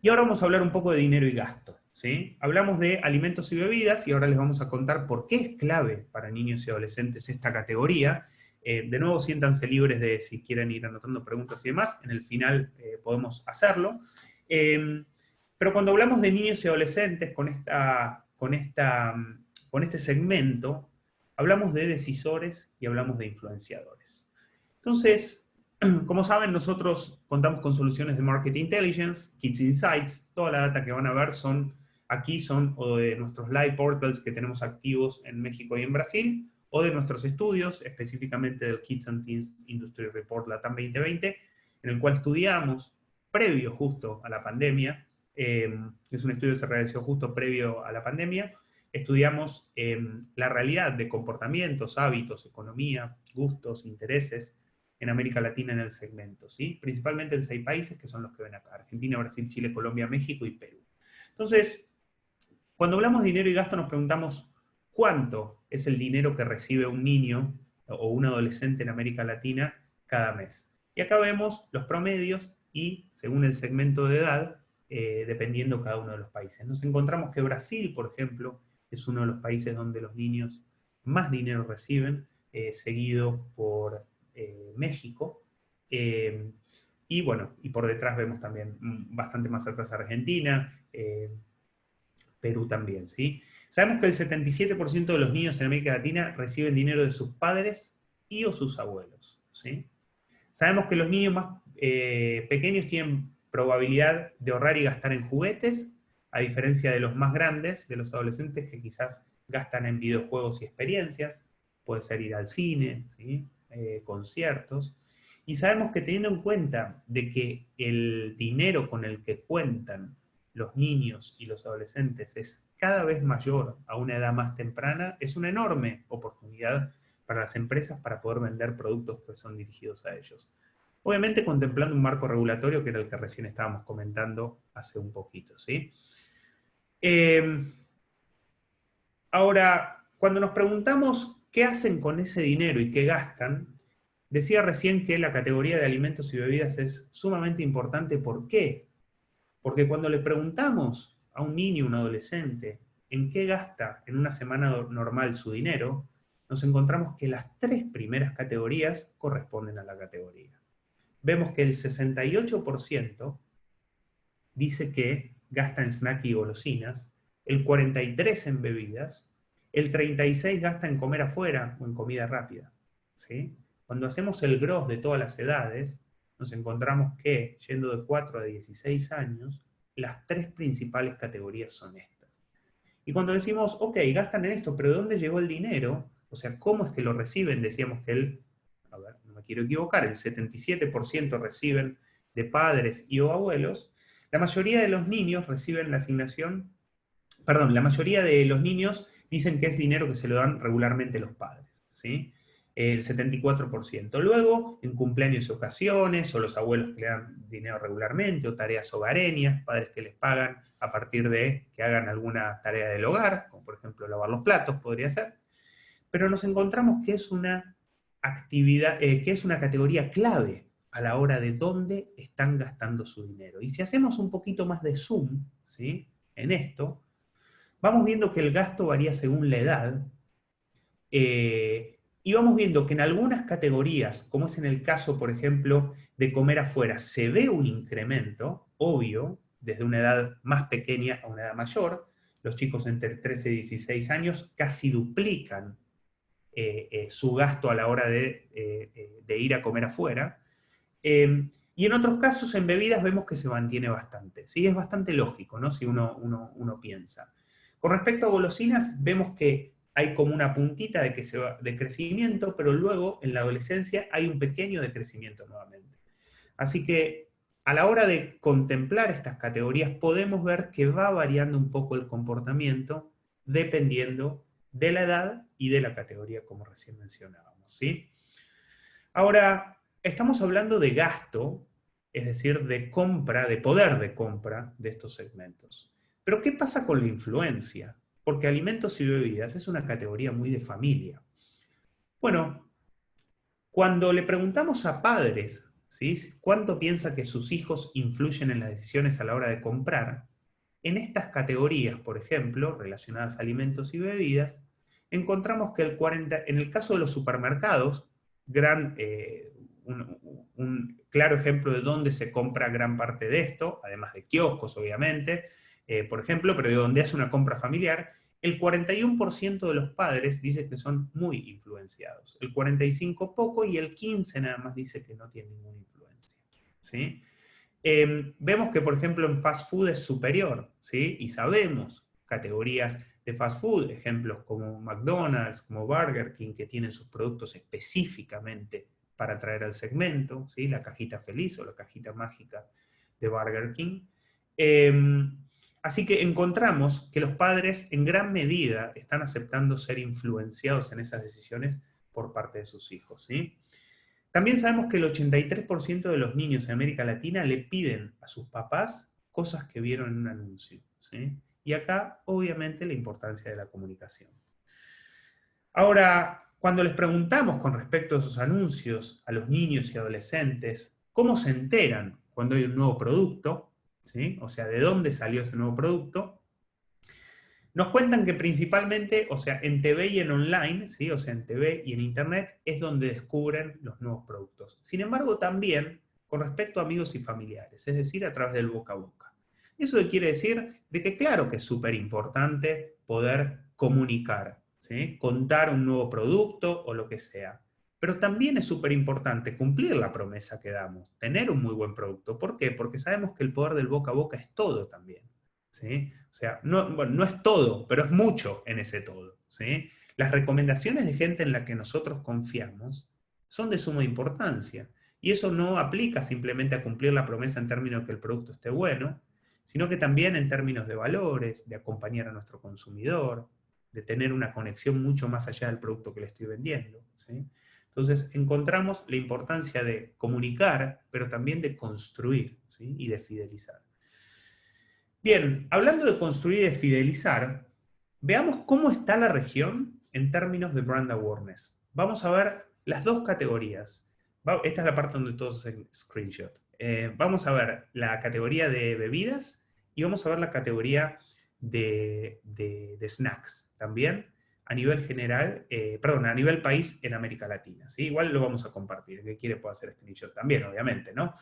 y ahora vamos a hablar un poco de dinero y gasto, ¿sí? Hablamos de alimentos y bebidas, y ahora les vamos a contar por qué es clave para niños y adolescentes esta categoría. De nuevo, siéntanse libres de, si quieren ir anotando preguntas y demás, en el final podemos hacerlo. Pero cuando hablamos de niños y adolescentes con este segmento, hablamos de decisores y hablamos de influenciadores. Entonces, como saben, nosotros contamos con soluciones de Market Intelligence, Kids Insights. Toda la data que van a ver aquí son o de nuestros live portals que tenemos activos en México y en Brasil, o de nuestros estudios, específicamente del Kids and Teens Industry Report LATAM 2020, en el cual estudiamos, previo justo a la pandemia, es un estudio que se realizó justo previo a la pandemia, estudiamos la realidad de comportamientos, hábitos, economía, gustos, intereses en América Latina en el segmento, ¿sí? Principalmente en 6 países que son los que ven acá: Argentina, Brasil, Chile, Colombia, México y Perú. Entonces, cuando hablamos de dinero y gasto nos preguntamos cuánto es el dinero que recibe un niño o un adolescente en América Latina cada mes. Y acá vemos los promedios y, según el segmento de edad, dependiendo cada uno de los países. Nos encontramos que Brasil, por ejemplo, es uno de los países donde los niños más dinero reciben, seguido por México, y bueno, y por detrás vemos también bastante más atrás Argentina, Perú también, ¿sí? Sabemos que el 77% de los niños en América Latina reciben dinero de sus padres y o sus abuelos, ¿sí? Sabemos que los niños más pequeños tienen probabilidad de ahorrar y gastar en juguetes, a diferencia de los más grandes, de los adolescentes, que quizás gastan en videojuegos y experiencias. Puede ser ir al cine, ¿sí? Conciertos. Y sabemos que, teniendo en cuenta de que el dinero con el que cuentan los niños y los adolescentes es cada vez mayor a una edad más temprana, es una enorme oportunidad para las empresas para poder vender productos que son dirigidos a ellos. Obviamente contemplando un marco regulatorio que era el que recién estábamos comentando hace un poquito, ¿sí? Ahora, cuando nos preguntamos qué hacen con ese dinero y qué gastan, decía recién que la categoría de alimentos y bebidas es sumamente importante. ¿Por qué? Porque cuando le preguntamos a un niño, un adolescente, en qué gasta en una semana normal su dinero, nos encontramos que las 3 primeras categorías corresponden a la categoría. Vemos que el 68% dice que gasta en snack y golosinas, el 43% en bebidas, el 36% gasta en comer afuera o en comida rápida, ¿sí? Cuando hacemos el gros de todas las edades, nos encontramos que, yendo de 4 a 16 años, las 3 principales categorías son estas. Y cuando decimos, ok, gastan en esto, pero ¿de dónde llegó el dinero? O sea, ¿cómo es que lo reciben? Decíamos que a ver, no me quiero equivocar, el 77% reciben de padres y o abuelos. La mayoría de los niños reciben la asignación, perdón, la mayoría de los niños dicen que es dinero que se lo dan regularmente los padres, ¿sí? El 74%. Luego, en cumpleaños y ocasiones, o los abuelos que le dan dinero regularmente, o tareas hogareñas, padres que les pagan a partir de que hagan alguna tarea del hogar, como por ejemplo lavar los platos, podría ser. Pero nos encontramos que es una actividad, que es una categoría clave a la hora de dónde están gastando su dinero. Y si hacemos un poquito más de zoom, ¿sí?, en esto, vamos viendo que el gasto varía según la edad, y vamos viendo que en algunas categorías, como es en el caso, por ejemplo, de comer afuera, se ve un incremento, obvio, desde una edad más pequeña a una edad mayor. los chicos entre 13 y 16 años casi duplican su gasto a la hora de ir a comer afuera. Y en otros casos, en bebidas, vemos que se mantiene bastante. ¿Sí? Es bastante lógico, ¿no? Si uno piensa. Con respecto a golosinas, vemos que hay como una puntita de crecimiento, pero luego en la adolescencia hay un pequeño decrecimiento nuevamente. Así que a la hora de contemplar estas categorías, podemos ver que va variando un poco el comportamiento dependiendo de la edad y de la categoría, como recién mencionábamos, ¿sí? Ahora, estamos hablando de gasto, es decir, de compra, de poder de compra de estos segmentos. Pero ¿qué pasa con la influencia? Porque alimentos y bebidas es una categoría muy de familia. Bueno, cuando le preguntamos a padres, ¿sí?, cuánto piensa que sus hijos influyen en las decisiones a la hora de comprar, en estas categorías, por ejemplo, relacionadas a alimentos y bebidas, encontramos que en el caso de los supermercados, un claro ejemplo de dónde se compra gran parte de esto, además de kioscos, obviamente, por ejemplo, pero de donde hace una compra familiar, el 41% de los padres dice que son muy influenciados, el 45% poco y el 15% nada más dice que no tiene ninguna influencia, ¿sí? Vemos que, por ejemplo, en fast food es superior, ¿sí? Y sabemos categorías de fast food, ejemplos como McDonald's, como Burger King, que tienen sus productos específicamente para atraer al segmento, ¿sí? La cajita feliz o la cajita mágica de Burger King. Así que encontramos que los padres en gran medida están aceptando ser influenciados en esas decisiones por parte de sus hijos, ¿sí? También sabemos que el 83% de los niños en América Latina le piden a sus papás cosas que vieron en un anuncio, ¿sí? Y acá, obviamente, la importancia de la comunicación. Ahora, cuando les preguntamos con respecto a esos anuncios a los niños y adolescentes, ¿cómo se enteran cuando hay un nuevo producto? ¿Sí? O sea, ¿de dónde salió ese nuevo producto? Nos cuentan que principalmente, o sea, en TV y en online, ¿sí? O sea, en TV y en Internet es donde descubren los nuevos productos. Sin embargo, también con respecto a amigos y familiares, es decir, a través del boca a boca. Eso quiere decir de que claro que es súper importante poder comunicar, ¿sí? Contar un nuevo producto o lo que sea. Pero también es súper importante cumplir la promesa que damos, tener un muy buen producto. ¿Por qué? Porque sabemos que el poder del boca a boca es todo también, ¿sí? O sea, no, bueno, no es todo, pero es mucho en ese todo, ¿sí? Las recomendaciones de gente en la que nosotros confiamos son de suma importancia. Y eso no aplica simplemente a cumplir la promesa en términos de que el producto esté bueno, sino que también en términos de valores, de acompañar a nuestro consumidor, de tener una conexión mucho más allá del producto que le estoy vendiendo, ¿sí? Entonces, encontramos la importancia de comunicar, pero también de construir, ¿sí? Y de fidelizar. Bien, hablando de construir y de fidelizar, veamos cómo está la región en términos de brand awareness. Vamos a ver las dos categorías. Esta es la parte donde todos hacen screenshot. Vamos a ver la categoría de bebidas y vamos a ver la categoría de snacks también a nivel general, perdón, a nivel país en América Latina, ¿sí? Igual lo vamos a compartir, el que quiere puede hacer screenshot también, obviamente, ¿no?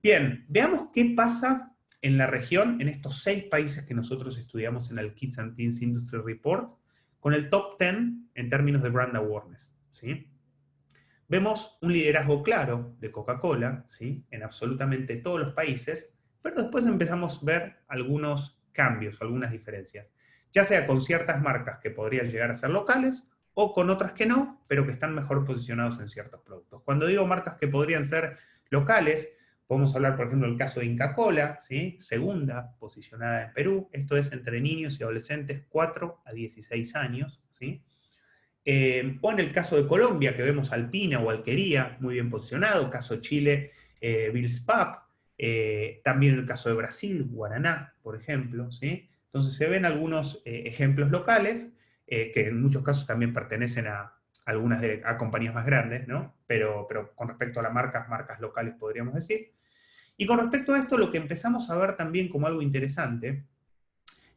Bien, veamos qué pasa en la región, en estos 6 países que nosotros estudiamos en el Kids and Teens Industry Report, con el top 10 en términos de brand awareness, ¿sí? Vemos un liderazgo claro de Coca-Cola, ¿sí?, en absolutamente todos los países, pero después empezamos a ver algunos cambios, algunas diferencias, ya sea con ciertas marcas que podrían llegar a ser locales o con otras que no, pero que están mejor posicionados en ciertos productos. Cuando digo marcas que podrían ser locales, podemos hablar, por ejemplo, del caso de Inca Kola, ¿sí?, segunda posicionada en Perú. Esto es entre niños y adolescentes 4 a 16 años, ¿sí? O en el caso de Colombia, que vemos Alpina o Alquería, muy bien posicionado. Caso Chile, Bills Pub. También el caso de Brasil, Guaraná, por ejemplo, ¿sí? Entonces se ven algunos ejemplos locales, que en muchos casos también pertenecen a a compañías más grandes, ¿no? Pero con respecto a las marcas locales podríamos decir. Y con respecto a esto, lo que empezamos a ver también como algo interesante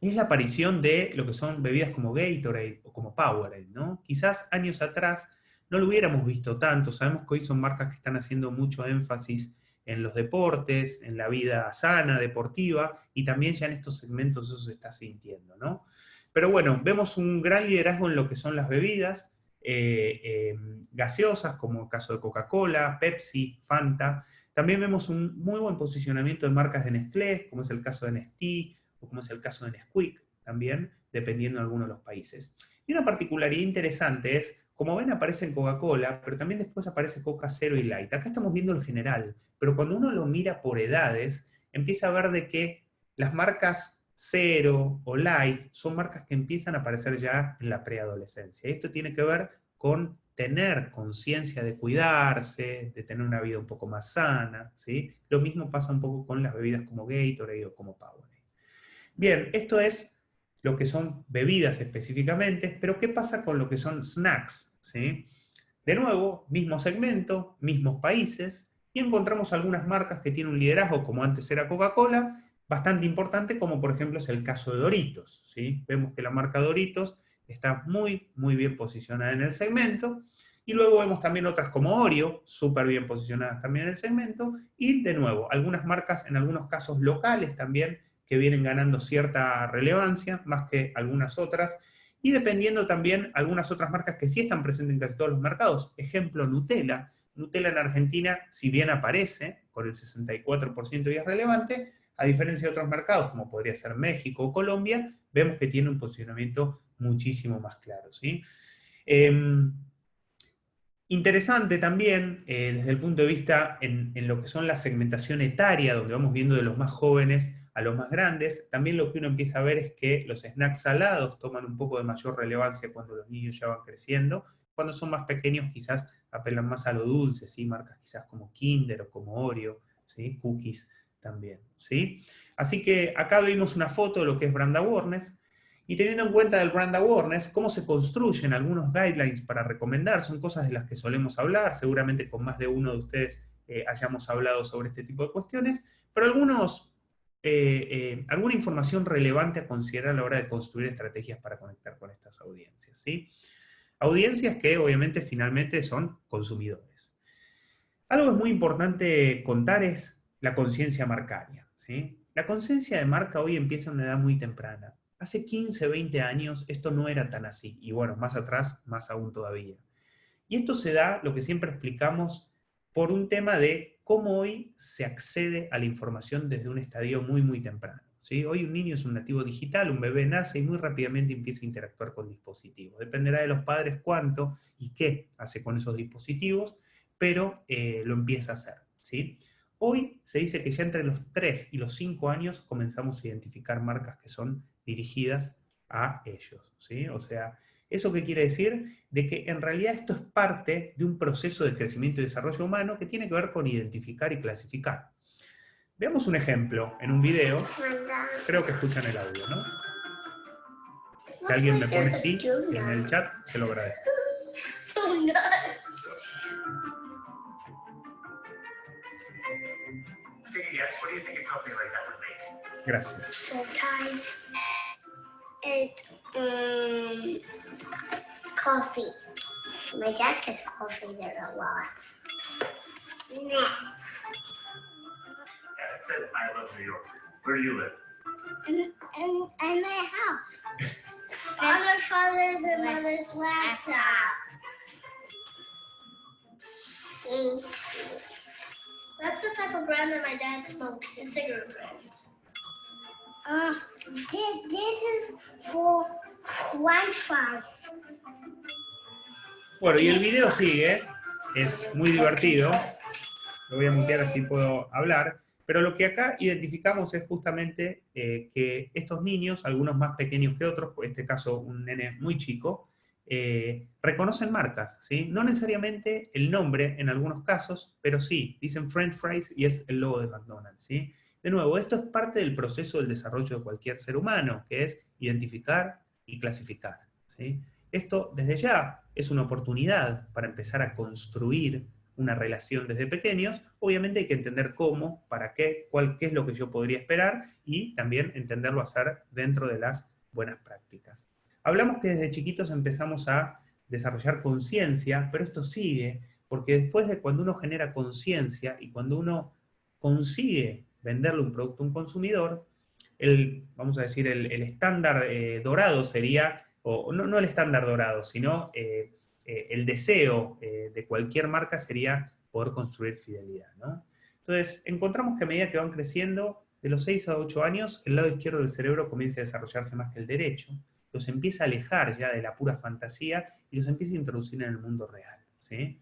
es la aparición de lo que son bebidas como Gatorade o como Powerade, ¿no? Quizás años atrás no lo hubiéramos visto tanto. Sabemos que hoy son marcas que están haciendo mucho énfasis en los deportes, en la vida sana, deportiva, y también ya en estos segmentos eso se está sintiendo, ¿no? Pero bueno, vemos un gran liderazgo en lo que son las bebidas gaseosas, como el caso de Coca-Cola, Pepsi, Fanta. También vemos un muy buen posicionamiento de marcas de Nestlé, como es el caso de Nestlé, o como es el caso de Nesquik, también, dependiendo de algunos de los países. Y una particularidad interesante es, como ven, aparece en Coca-Cola, pero también después aparece Coca Cero y Light. Acá estamos viendo el general, pero cuando uno lo mira por edades, empieza a ver de que las marcas Cero o Light son marcas que empiezan a aparecer ya en la preadolescencia. Esto tiene que ver con tener conciencia de cuidarse, de tener una vida un poco más sana, ¿sí? Lo mismo pasa un poco con las bebidas como Gatorade o como Powerade. Bien, esto es lo que son bebidas específicamente, pero ¿qué pasa con lo que son snacks? ¿Sí? De nuevo, mismo segmento, mismos países, y encontramos algunas marcas que tienen un liderazgo, como antes era Coca-Cola, bastante importante, como por ejemplo es el caso de Doritos. ¿Sí? Vemos que la marca Doritos está muy, muy bien posicionada en el segmento, y luego vemos también otras como Oreo, súper bien posicionadas también en el segmento, y de nuevo, algunas marcas en algunos casos locales también, que vienen ganando cierta relevancia, más que algunas otras, y dependiendo también algunas otras marcas que sí están presentes en casi todos los mercados. Ejemplo, Nutella. Nutella en Argentina, si bien aparece con el 64% y es relevante, a diferencia de otros mercados, como podría ser México o Colombia, vemos que tiene un posicionamiento muchísimo más claro, ¿sí? Interesante también, desde el punto de vista en lo que son la segmentación etaria, donde vamos viendo de los más jóvenes a los más grandes, también lo que uno empieza a ver es que los snacks salados toman un poco de mayor relevancia cuando los niños ya van creciendo. Cuando son más pequeños quizás apelan más a lo dulce, ¿sí? Marcas quizás como Kinder o como Oreo, ¿sí? Cookies también, ¿sí? Así que acá vimos una foto de lo que es brand awareness. Y teniendo en cuenta del brand awareness, cómo se construyen algunos guidelines para recomendar, son cosas de las que solemos hablar, seguramente con más de uno de ustedes hayamos hablado sobre este tipo de cuestiones, pero alguna información relevante a considerar a la hora de construir estrategias para conectar con estas audiencias, ¿sí? Audiencias que obviamente finalmente son consumidores. Algo que es muy importante contar es la conciencia marcaria, ¿sí? La conciencia de marca hoy empieza a una edad muy temprana. Hace 15, 20 años esto no era tan así, y bueno, más atrás, más aún todavía. Y esto se da, lo que siempre explicamos, por un tema de cómo hoy se accede a la información desde un estadio muy, muy temprano, ¿sí? Hoy un niño es un nativo digital, un bebé nace y muy rápidamente empieza a interactuar con dispositivos. Dependerá de los padres cuánto y qué hace con esos dispositivos, pero lo empieza a hacer, ¿sí? Hoy se dice que ya entre los 3 y los 5 años comenzamos a identificar marcas que son dirigidas a ellos, ¿sí? O sea, ¿eso qué quiere decir? De que en realidad esto es parte de un proceso de crecimiento y desarrollo humano que tiene que ver con identificar y clasificar. Veamos un ejemplo en un video. Creo que escuchan el audio, ¿no? Si alguien me pone sí en el chat, se lo agradezco. Gracias. Coffee. My dad gets coffee there a lot. Nah. Yeah, it says I love New York. Where do you live? In my house. On my father's and mother's laptop. That's the type of brand that my dad smokes, a cigarette brand. This is for Wi-Fi. Bueno, y el video sigue, es muy divertido. Lo voy a mutear así puedo hablar. Pero lo que acá identificamos es justamente que estos niños, algunos más pequeños que otros, en este caso un nene muy chico, reconocen marcas, ¿sí? No necesariamente el nombre en algunos casos, pero sí, dicen French fries y es el logo de McDonald's, ¿sí? De nuevo, esto es parte del proceso del desarrollo de cualquier ser humano, que es identificar y clasificar, ¿sí? Esto desde ya es una oportunidad para empezar a construir una relación desde pequeños. Obviamente hay que entender cómo, para qué, qué es lo que yo podría esperar y también entenderlo hacer dentro de las buenas prácticas. Hablamos que desde chiquitos empezamos a desarrollar conciencia, pero esto sigue, porque después de cuando uno genera conciencia y cuando uno consigue venderle un producto a un consumidor, vamos a decir, el estándar dorado sería, o no el estándar dorado, sino el deseo de cualquier marca sería poder construir fidelidad, ¿no? Entonces, encontramos que a medida que van creciendo, de los 6 a 8 años, el lado izquierdo del cerebro comienza a desarrollarse más que el derecho, los empieza a alejar ya de la pura fantasía y los empieza a introducir en el mundo real, ¿sí?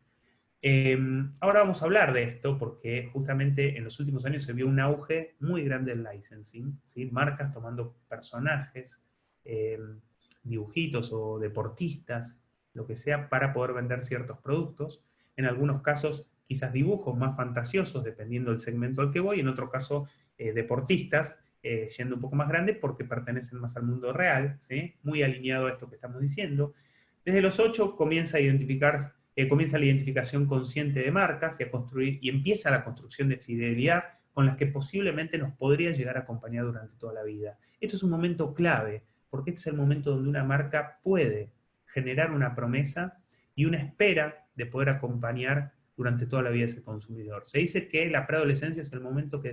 Ahora vamos a hablar de esto porque justamente en los últimos años se vio un auge muy grande del licensing, ¿sí? Marcas tomando personajes, dibujitos o deportistas, lo que sea, para poder vender ciertos productos. En algunos casos quizás dibujos más fantasiosos, dependiendo del segmento al que voy, en otro caso deportistas, yendo un poco más grande porque pertenecen más al mundo real, ¿sí? Muy alineado a esto que estamos diciendo. Desde los 8 comienza la identificación consciente de marcas y a construir, y empieza la construcción de fidelidad con las que posiblemente nos podría llegar a acompañar durante toda la vida. Esto es un momento clave, porque este es el momento donde una marca puede generar una promesa y una espera de poder acompañar durante toda la vida de ese consumidor. Se dice que la preadolescencia es el momento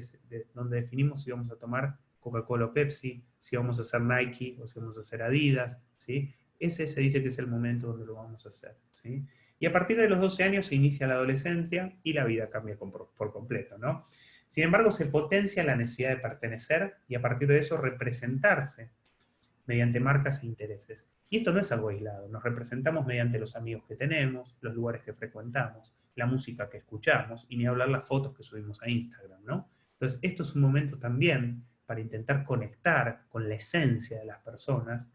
donde definimos si vamos a tomar Coca-Cola o Pepsi, si vamos a hacer Nike o si vamos a hacer Adidas, ¿sí? Ese se dice que es el momento donde lo vamos a hacer, ¿sí? Y a partir de los 12 años se inicia la adolescencia y la vida cambia por completo, ¿no? Sin embargo, se potencia la necesidad de pertenecer y a partir de eso representarse mediante marcas e intereses. Y esto no es algo aislado, nos representamos mediante los amigos que tenemos, los lugares que frecuentamos, la música que escuchamos, y ni hablar las fotos que subimos a Instagram, ¿no? Entonces, esto es un momento también para intentar conectar con la esencia de las personas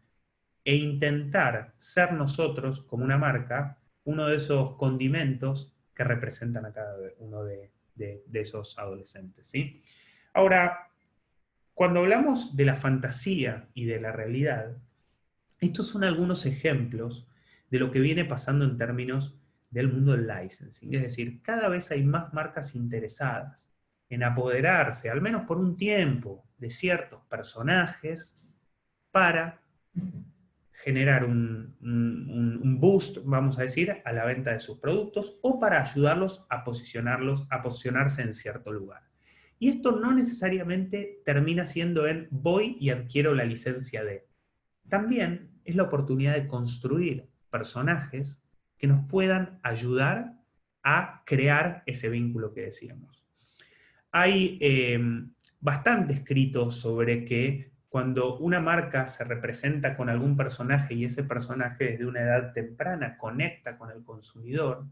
e intentar ser nosotros, como una marca, uno de esos condimentos que representan a cada uno de esos adolescentes, ¿sí? Ahora, cuando hablamos de la fantasía y de la realidad, estos son algunos ejemplos de lo que viene pasando en términos del mundo del licensing. Es decir, cada vez hay más marcas interesadas en apoderarse, al menos por un tiempo, de ciertos personajes para generar un boost, vamos a decir, a la venta de sus productos o para ayudarlos a posicionarse en cierto lugar. Y esto no necesariamente termina siendo en voy y adquiero la licencia de. También es la oportunidad de construir personajes que nos puedan ayudar a crear ese vínculo que decíamos. Hay bastante escrito sobre que cuando una marca se representa con algún personaje y ese personaje desde una edad temprana conecta con el consumidor,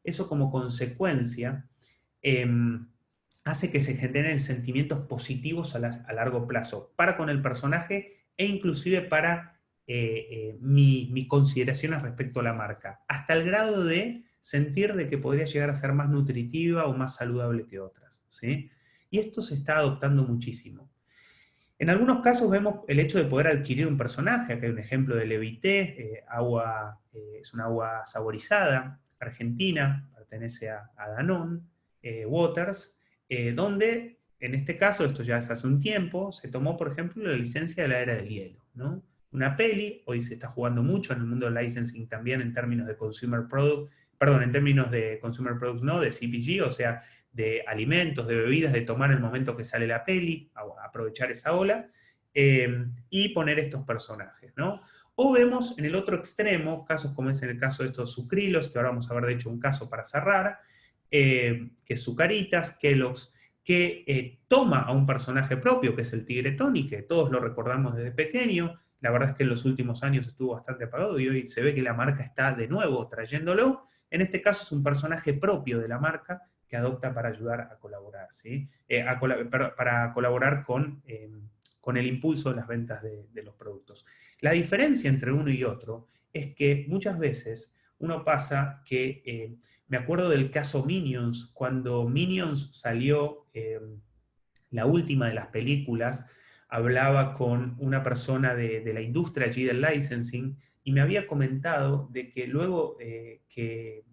eso como consecuencia hace que se generen sentimientos positivos a largo plazo para con el personaje e inclusive para mis consideraciones respecto a la marca, hasta el grado de sentir de que podría llegar a ser más nutritiva o más saludable que otras, ¿sí? Y esto se está adoptando muchísimo. En algunos casos vemos el hecho de poder adquirir un personaje. Acá hay un ejemplo de Levité, es un agua saborizada, argentina, pertenece a Danone Waters, donde en este caso, esto ya es hace un tiempo, se tomó, por ejemplo, la licencia de la Era del Hielo, ¿no? Una peli, hoy se está jugando mucho en el mundo del licensing también en términos de consumer product, perdón, en términos de consumer products, no, de CPG, o sea, de alimentos, de bebidas, de tomar el momento que sale la peli, aprovechar esa ola, y poner estos personajes, ¿no? O vemos en el otro extremo, casos como es en el caso de estos sucrilos, que ahora vamos a ver de hecho un caso para cerrar, que es Zucaritas, Kellogg's, que toma a un personaje propio, que es el Tigre Tony, que todos lo recordamos desde pequeño. La verdad es que en los últimos años estuvo bastante apagado y hoy se ve que la marca está de nuevo trayéndolo. En este caso es un personaje propio de la marca que adopta para ayudar a colaborar, ¿sí? Para colaborar con el impulso de las ventas de los productos. La diferencia entre uno y otro es que muchas veces uno pasa que, me acuerdo del caso Minions, cuando Minions salió, la última de las películas, hablaba con una persona de la industria allí del licensing y me había comentado de que luego que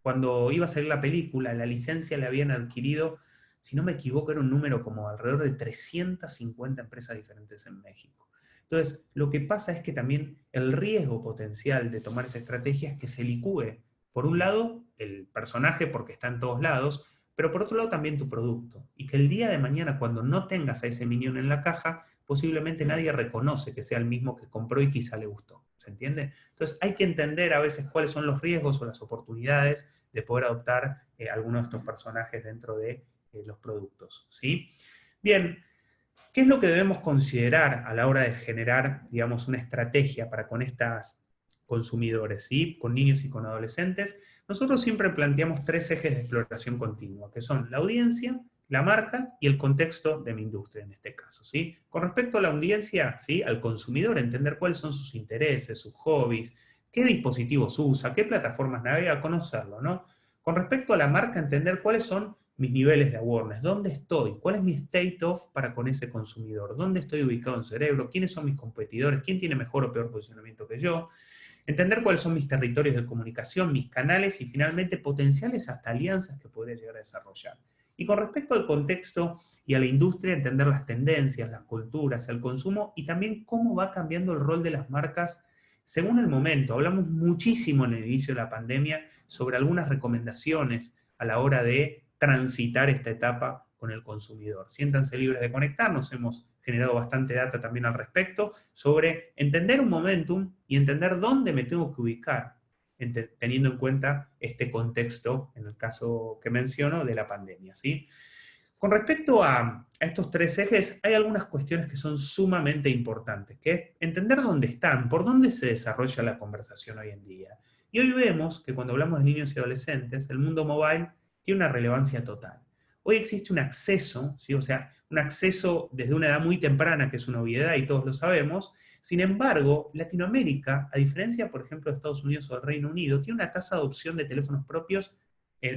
cuando iba a salir la película, la licencia la habían adquirido, si no me equivoco, era un número como alrededor de 350 empresas diferentes en México. Entonces, lo que pasa es que también el riesgo potencial de tomar esa estrategia es que se licúe, por un lado, el personaje porque está en todos lados, pero por otro lado también tu producto. Y que el día de mañana, cuando no tengas a ese Minion en la caja, posiblemente nadie reconoce que sea el mismo que compró y quizá le gustó. ¿Se entiende? Entonces hay que entender a veces cuáles son los riesgos o las oportunidades de poder adoptar algunos de estos personajes dentro de los productos, ¿sí? Bien, ¿qué es lo que debemos considerar a la hora de generar, digamos, una estrategia para con estos consumidores, ¿sí? Con niños y con adolescentes? Nosotros siempre planteamos 3 ejes de exploración continua, que son la audiencia, la marca y el contexto de mi industria en este caso, ¿sí? Con respecto a la audiencia, ¿sí? Al consumidor, entender cuáles son sus intereses, sus hobbies, qué dispositivos usa, qué plataformas navega, conocerlo, ¿no? Con respecto a la marca, entender cuáles son mis niveles de awareness, dónde estoy, cuál es mi state of para con ese consumidor, dónde estoy ubicado en cerebro, quiénes son mis competidores, quién tiene mejor o peor posicionamiento que yo, entender cuáles son mis territorios de comunicación, mis canales y finalmente potenciales hasta alianzas que podría llegar a desarrollar. Y con respecto al contexto y a la industria, entender las tendencias, las culturas, el consumo y también cómo va cambiando el rol de las marcas según el momento. Hablamos muchísimo en el inicio de la pandemia sobre algunas recomendaciones a la hora de transitar esta etapa con el consumidor. Siéntanse libres de conectarnos, hemos generado bastante data también al respecto, sobre entender un momentum y entender dónde me tengo que ubicar, teniendo en cuenta este contexto, en el caso que menciono, de la pandemia, ¿sí? Con respecto a estos 3 ejes, hay algunas cuestiones que son sumamente importantes, que es entender dónde están, por dónde se desarrolla la conversación hoy en día. Y hoy vemos que cuando hablamos de niños y adolescentes, el mundo mobile tiene una relevancia total. Hoy existe un acceso, ¿sí? O sea, un acceso desde una edad muy temprana, que es una obviedad y todos lo sabemos. Sin embargo, Latinoamérica, a diferencia, por ejemplo, de Estados Unidos o del Reino Unido, tiene una tasa de adopción de teléfonos propios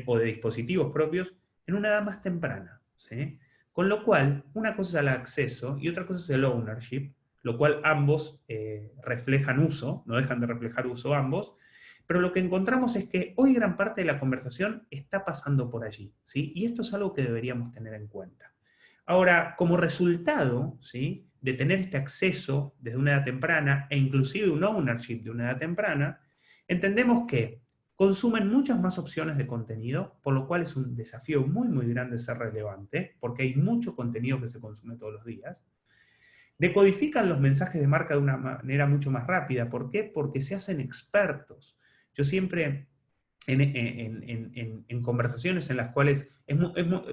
o de dispositivos propios en una edad más temprana, ¿sí? Con lo cual, una cosa es el acceso y otra cosa es el ownership, lo cual ambos reflejan uso, no dejan de reflejar uso ambos, pero lo que encontramos es que hoy gran parte de la conversación está pasando por allí, ¿sí? Y esto es algo que deberíamos tener en cuenta. Ahora, como resultado, ¿sí? De tener este acceso desde una edad temprana e inclusive un ownership de una edad temprana, entendemos que consumen muchas más opciones de contenido, por lo cual es un desafío muy, muy grande ser relevante, porque hay mucho contenido que se consume todos los días. Decodifican los mensajes de marca de una manera mucho más rápida. ¿Por qué? Porque se hacen expertos. Yo siempre, en conversaciones en las cuales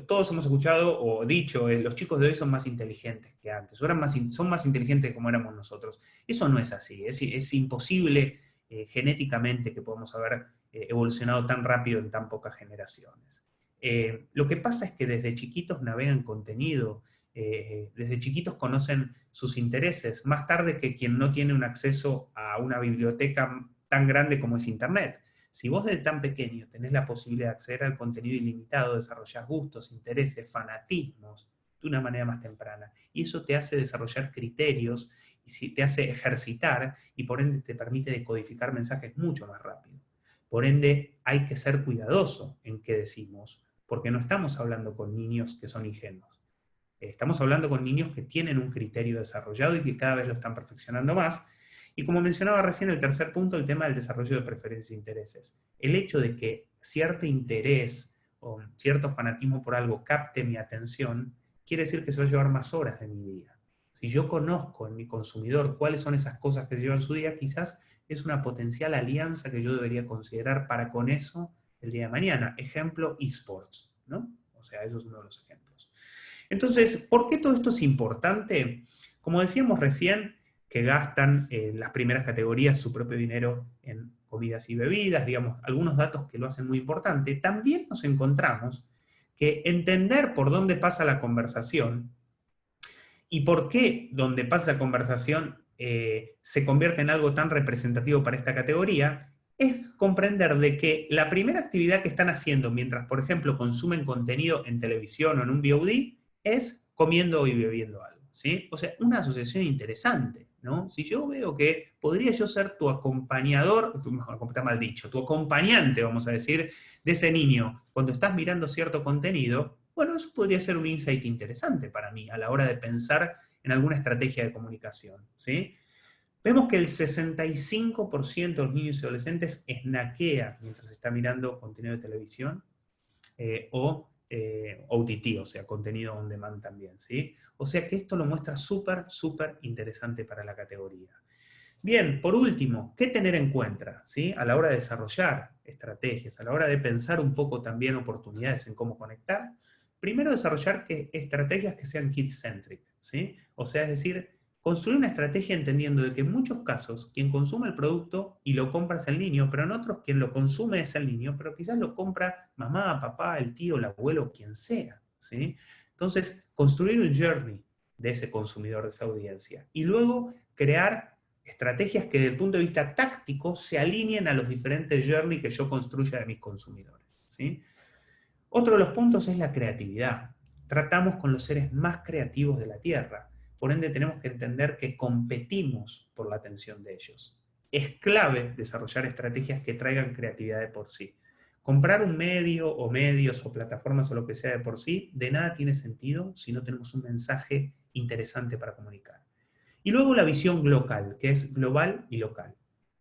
todos hemos escuchado o dicho, los chicos de hoy son más inteligentes que antes, son más inteligentes como éramos nosotros. Eso no es así, es imposible genéticamente que podamos haber evolucionado tan rápido en tan pocas generaciones. Lo que pasa es que desde chiquitos navegan contenido, desde chiquitos conocen sus intereses, más tarde que quien no tiene un acceso a una biblioteca tan grande como es Internet. Si vos desde tan pequeño tenés la posibilidad de acceder al contenido ilimitado, desarrollás gustos, intereses, fanatismos de una manera más temprana, y eso te hace desarrollar criterios, y te hace ejercitar, y por ende te permite decodificar mensajes mucho más rápido. Por ende, hay que ser cuidadoso en qué decimos, porque no estamos hablando con niños que son ingenuos. Estamos hablando con niños que tienen un criterio desarrollado y que cada vez lo están perfeccionando más. Y como mencionaba recién, el tercer punto, el tema del desarrollo de preferencias e intereses. El hecho de que cierto interés o cierto fanatismo por algo capte mi atención, quiere decir que se va a llevar más horas de mi día. Si yo conozco en mi consumidor cuáles son esas cosas que llevan su día, quizás es una potencial alianza que yo debería considerar para con eso el día de mañana. Ejemplo, esports, ¿no? O sea, eso es uno de los ejemplos. Entonces, ¿por qué todo esto es importante? Como decíamos recién, que gastan en las primeras categorías su propio dinero en comidas y bebidas, digamos, algunos datos que lo hacen muy importante, también nos encontramos que entender por dónde pasa la conversación y por qué donde pasa la conversación se convierte en algo tan representativo para esta categoría, es comprender de que la primera actividad que están haciendo mientras, por ejemplo, consumen contenido en televisión o en un VOD, es comiendo y bebiendo algo, ¿sí? O sea, una asociación interesante, ¿no? Si yo veo que podría yo ser tu acompañador, está mal dicho, tu acompañante, vamos a decir, de ese niño, cuando estás mirando cierto contenido, bueno, eso podría ser un insight interesante para mí a la hora de pensar en alguna estrategia de comunicación, ¿sí? Vemos que el 65% de los niños y adolescentes snaquea mientras está mirando contenido de televisión o OTT, o sea, contenido on demand también, ¿sí? O sea que esto lo muestra súper, súper interesante para la categoría. Bien, por último, ¿qué tener en cuenta, ¿sí? A la hora de desarrollar estrategias, a la hora de pensar un poco también oportunidades en cómo conectar? Primero, desarrollar estrategias que sean kid-centric, ¿sí? O sea, es decir, construir una estrategia entendiendo de que en muchos casos quien consume el producto y lo compra es el niño, pero en otros quien lo consume es el niño, pero quizás lo compra mamá, papá, el tío, el abuelo, quien sea, ¿sí? Entonces, construir un journey de ese consumidor, de esa audiencia, y luego crear estrategias que desde el punto de vista táctico se alineen a los diferentes journey que yo construya de mis consumidores, ¿sí? Otro de los puntos es la creatividad. Tratamos con los seres más creativos de la Tierra, por ende tenemos que entender que competimos por la atención de ellos. Es clave desarrollar estrategias que traigan creatividad de por sí. Comprar un medio o medios o plataformas o lo que sea de por sí, de nada tiene sentido si no tenemos un mensaje interesante para comunicar. Y luego la visión local, que es global y local.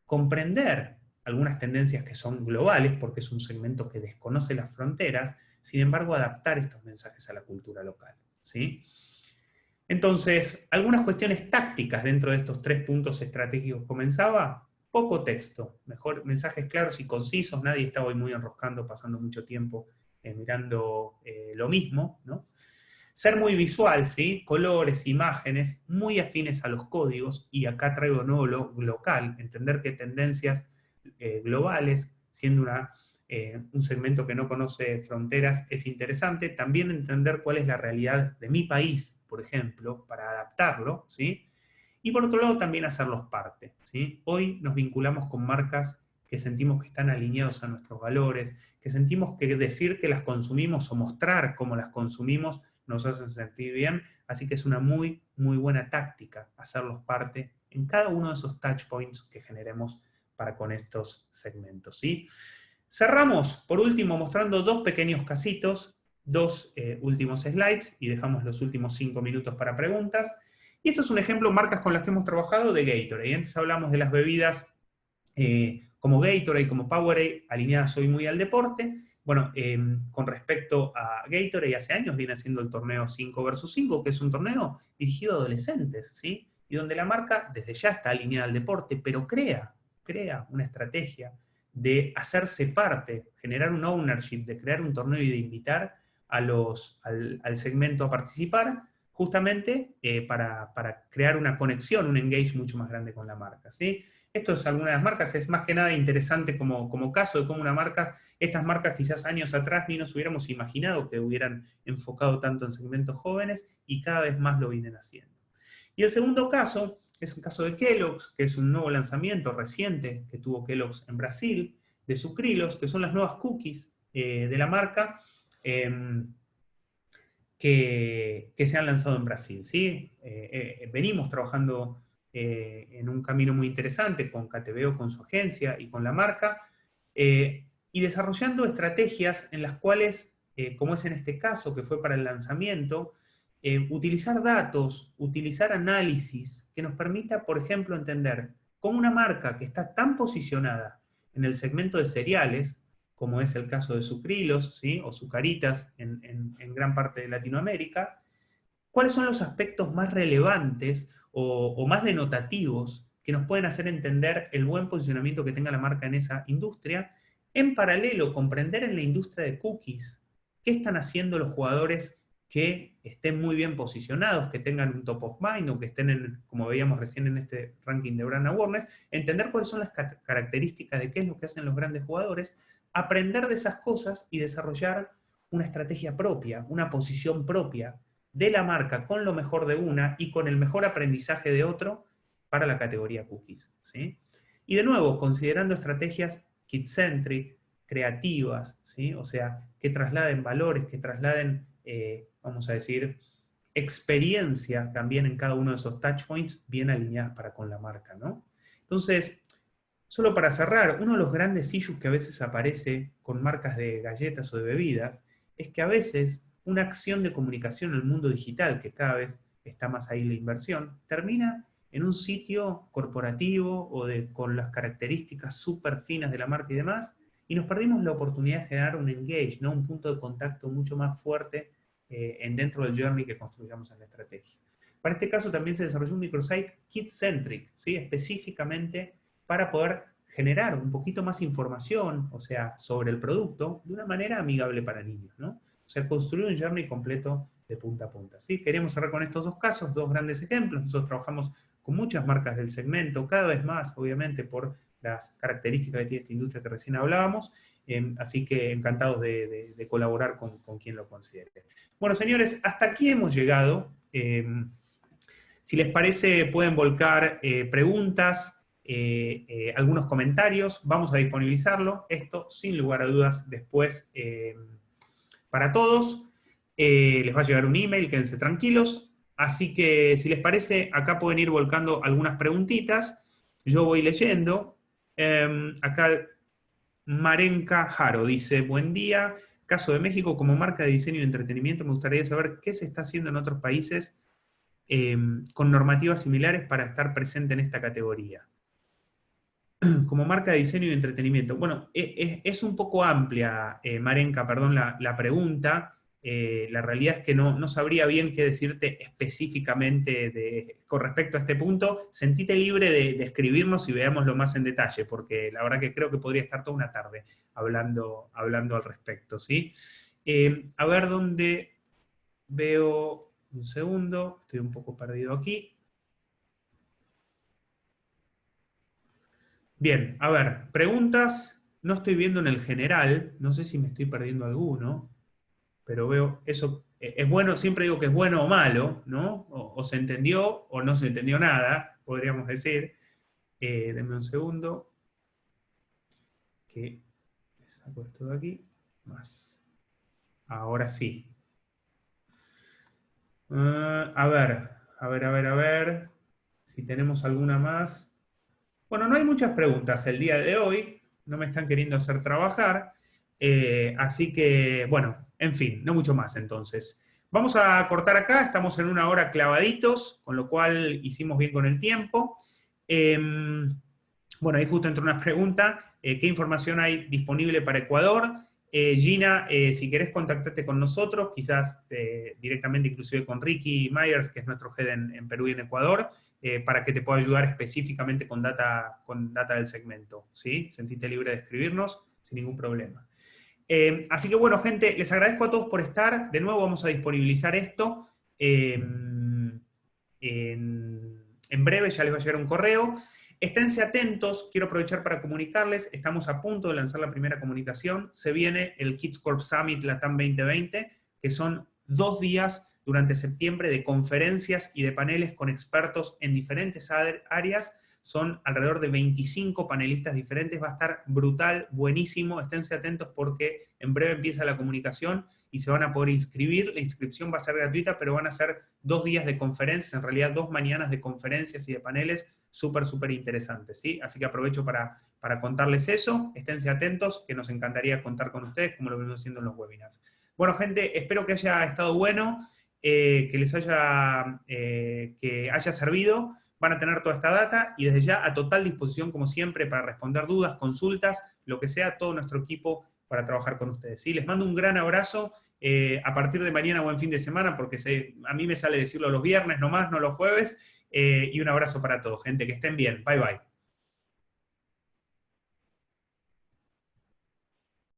Comprender algunas tendencias que son globales, porque es un segmento que desconoce las fronteras, sin embargo adaptar estos mensajes a la cultura local, ¿sí? Entonces, algunas cuestiones tácticas dentro de estos 3 puntos estratégicos. Comenzaba, poco texto, mejor mensajes claros y concisos, nadie está hoy muy enroscando, pasando mucho tiempo mirando lo mismo, ¿no? Ser muy visual, ¿sí? Colores, imágenes, muy afines a los códigos, y acá traigo de nuevo lo local, entender que tendencias globales, siendo un segmento que no conoce fronteras, es interesante. También entender cuál es la realidad de mi país, por ejemplo, para adaptarlo, ¿sí? Y por otro lado también hacerlos parte, ¿sí? Hoy nos vinculamos con marcas que sentimos que están alineados a nuestros valores, que sentimos que decir que las consumimos o mostrar cómo las consumimos nos hace sentir bien, así que es una muy, muy buena táctica hacerlos parte en cada uno de esos touch points que generemos para con estos segmentos, ¿sí? Cerramos, por último, mostrando 2 pequeños casitos, 2 últimos slides, y dejamos los últimos 5 minutos para preguntas. Y esto es un ejemplo de marcas con las que hemos trabajado de Gatorade. Antes hablamos de las bebidas como Gatorade, como Powerade, alineadas hoy muy al deporte. Bueno, con respecto a Gatorade, hace años viene haciendo el torneo 5 vs 5, que es un torneo dirigido a adolescentes, ¿sí? Y donde la marca desde ya está alineada al deporte, pero crea una estrategia de hacerse parte, generar un ownership, de crear un torneo y de invitar al segmento a participar, justamente para crear una conexión, un engage mucho más grande con la marca, ¿sí? Esto es alguna de las marcas, es más que nada interesante como caso de cómo estas marcas quizás años atrás ni nos hubiéramos imaginado que hubieran enfocado tanto en segmentos jóvenes, y cada vez más lo vienen haciendo. Y el segundo caso es un caso de Kellogg's, que es un nuevo lanzamiento reciente que tuvo Kellogg's en Brasil, de sucrilos, que son las nuevas cookies de la marca, que se han lanzado en Brasil, ¿sí? Venimos trabajando en un camino muy interesante con KTBO, con su agencia y con la marca, y desarrollando estrategias en las cuales, como es en este caso, que fue para el lanzamiento, utilizar datos, utilizar análisis que nos permita, por ejemplo, entender cómo una marca que está tan posicionada en el segmento de cereales, como es el caso de Sucrilos, ¿sí? O Sucaritas en gran parte de Latinoamérica, cuáles son los aspectos más relevantes o más denotativos que nos pueden hacer entender el buen posicionamiento que tenga la marca en esa industria. En paralelo, comprender en la industria de cookies qué están haciendo los jugadores que estén muy bien posicionados, que tengan un top of mind, o que estén, como veíamos recién en este ranking de Brand Awareness, entender cuáles son las características de qué es lo que hacen los grandes jugadores, aprender de esas cosas y desarrollar una estrategia propia, una posición propia de la marca con lo mejor de una y con el mejor aprendizaje de otro para la categoría cookies, ¿sí? Y de nuevo, considerando estrategias kid-centric, creativas, ¿sí? O sea, que trasladen valores, que trasladen, vamos a decir, experiencia también en cada uno de esos touchpoints bien alineadas para con la marca, ¿no? Entonces, solo para cerrar, uno de los grandes issues que a veces aparece con marcas de galletas o de bebidas es que a veces una acción de comunicación en el mundo digital, que cada vez está más ahí la inversión, termina en un sitio corporativo o con las características súper finas de la marca y demás, y nos perdimos la oportunidad de generar un engage, ¿no? Un punto de contacto mucho más fuerte dentro del journey que construyamos en la estrategia. Para este caso también se desarrolló un microsite kid-centric, ¿sí? Específicamente para poder generar un poquito más información, o sea, sobre el producto, de una manera amigable para niños, ¿no? O sea, construir un journey completo de punta a punta, ¿sí? Queríamos cerrar con estos dos casos, dos grandes ejemplos. Nosotros trabajamos con muchas marcas del segmento, cada vez más, obviamente, por las características que tiene esta industria que recién hablábamos, así que encantados de colaborar con quien lo considere. Bueno, señores, hasta aquí hemos llegado. Si les parece, pueden volcar preguntas, algunos comentarios, vamos a disponibilizarlo, esto sin lugar a dudas después para todos. Les va a llegar un email, quédense tranquilos. Así que, si les parece, acá pueden ir volcando algunas preguntitas. Yo voy leyendo. Acá Marenka Jaro dice, buen día. Caso de México, como marca de diseño y entretenimiento, me gustaría saber qué se está haciendo en otros países con normativas similares para estar presente en esta categoría. Como marca de diseño y entretenimiento. Bueno, es un poco amplia, Marenka, perdón, la pregunta. La realidad es que no sabría bien qué decirte específicamente con respecto a este punto. Sentite libre de escribirnos y veámoslo más en detalle, porque la verdad que creo que podría estar toda una tarde hablando al respecto, ¿sí? A ver dónde veo, un segundo, estoy un poco perdido aquí. Bien, a ver, preguntas, no estoy viendo en el general, no sé si me estoy perdiendo alguno, pero veo, eso es bueno, siempre digo que es bueno o malo, ¿no? O se entendió o no se entendió nada, podríamos decir. Denme un segundo, que saco esto de aquí, más. Ahora sí. A ver, si tenemos alguna más. Bueno, no hay muchas preguntas el día de hoy, no me están queriendo hacer trabajar, así que, bueno, en fin, no mucho más entonces. Vamos a cortar acá, estamos en 1 hora clavaditos, con lo cual hicimos bien con el tiempo. Bueno, ahí justo entró una pregunta, ¿qué información hay disponible para Ecuador? Gina, si querés contactarte con nosotros, quizás directamente inclusive con Ricky Myers, que es nuestro head en Perú y en Ecuador, para que te pueda ayudar específicamente con data del segmento, ¿sí? Sentite libre de escribirnos sin ningún problema. Así que bueno, gente, les agradezco a todos por estar. De nuevo vamos a disponibilizar esto. En breve ya les va a llegar un correo. Esténse atentos, quiero aprovechar para comunicarles, estamos a punto de lanzar la primera comunicación, se viene el Kids Corp Summit Latam 2020, que son 2 días durante septiembre de conferencias y de paneles con expertos en diferentes áreas, son alrededor de 25 panelistas diferentes, va a estar brutal, buenísimo, esténse atentos porque en breve empieza la comunicación y se van a poder inscribir, la inscripción va a ser gratuita, pero van a ser 2 días de conferencias, en realidad 2 mañanas de conferencias y de paneles súper interesantes, ¿sí? Así que aprovecho para contarles eso, esténse atentos, que nos encantaría contar con ustedes, como lo venimos haciendo en los webinars. Bueno, gente, espero que haya estado bueno, que les haya servido, van a tener toda esta data, y desde ya a total disposición, como siempre, para responder dudas, consultas, lo que sea, todo nuestro equipo para trabajar con ustedes, ¿sí? Les mando un gran abrazo, a partir de mañana buen fin de semana, porque a mí me sale decirlo los viernes nomás, no los jueves, y un abrazo para todos, gente, que estén bien, bye bye.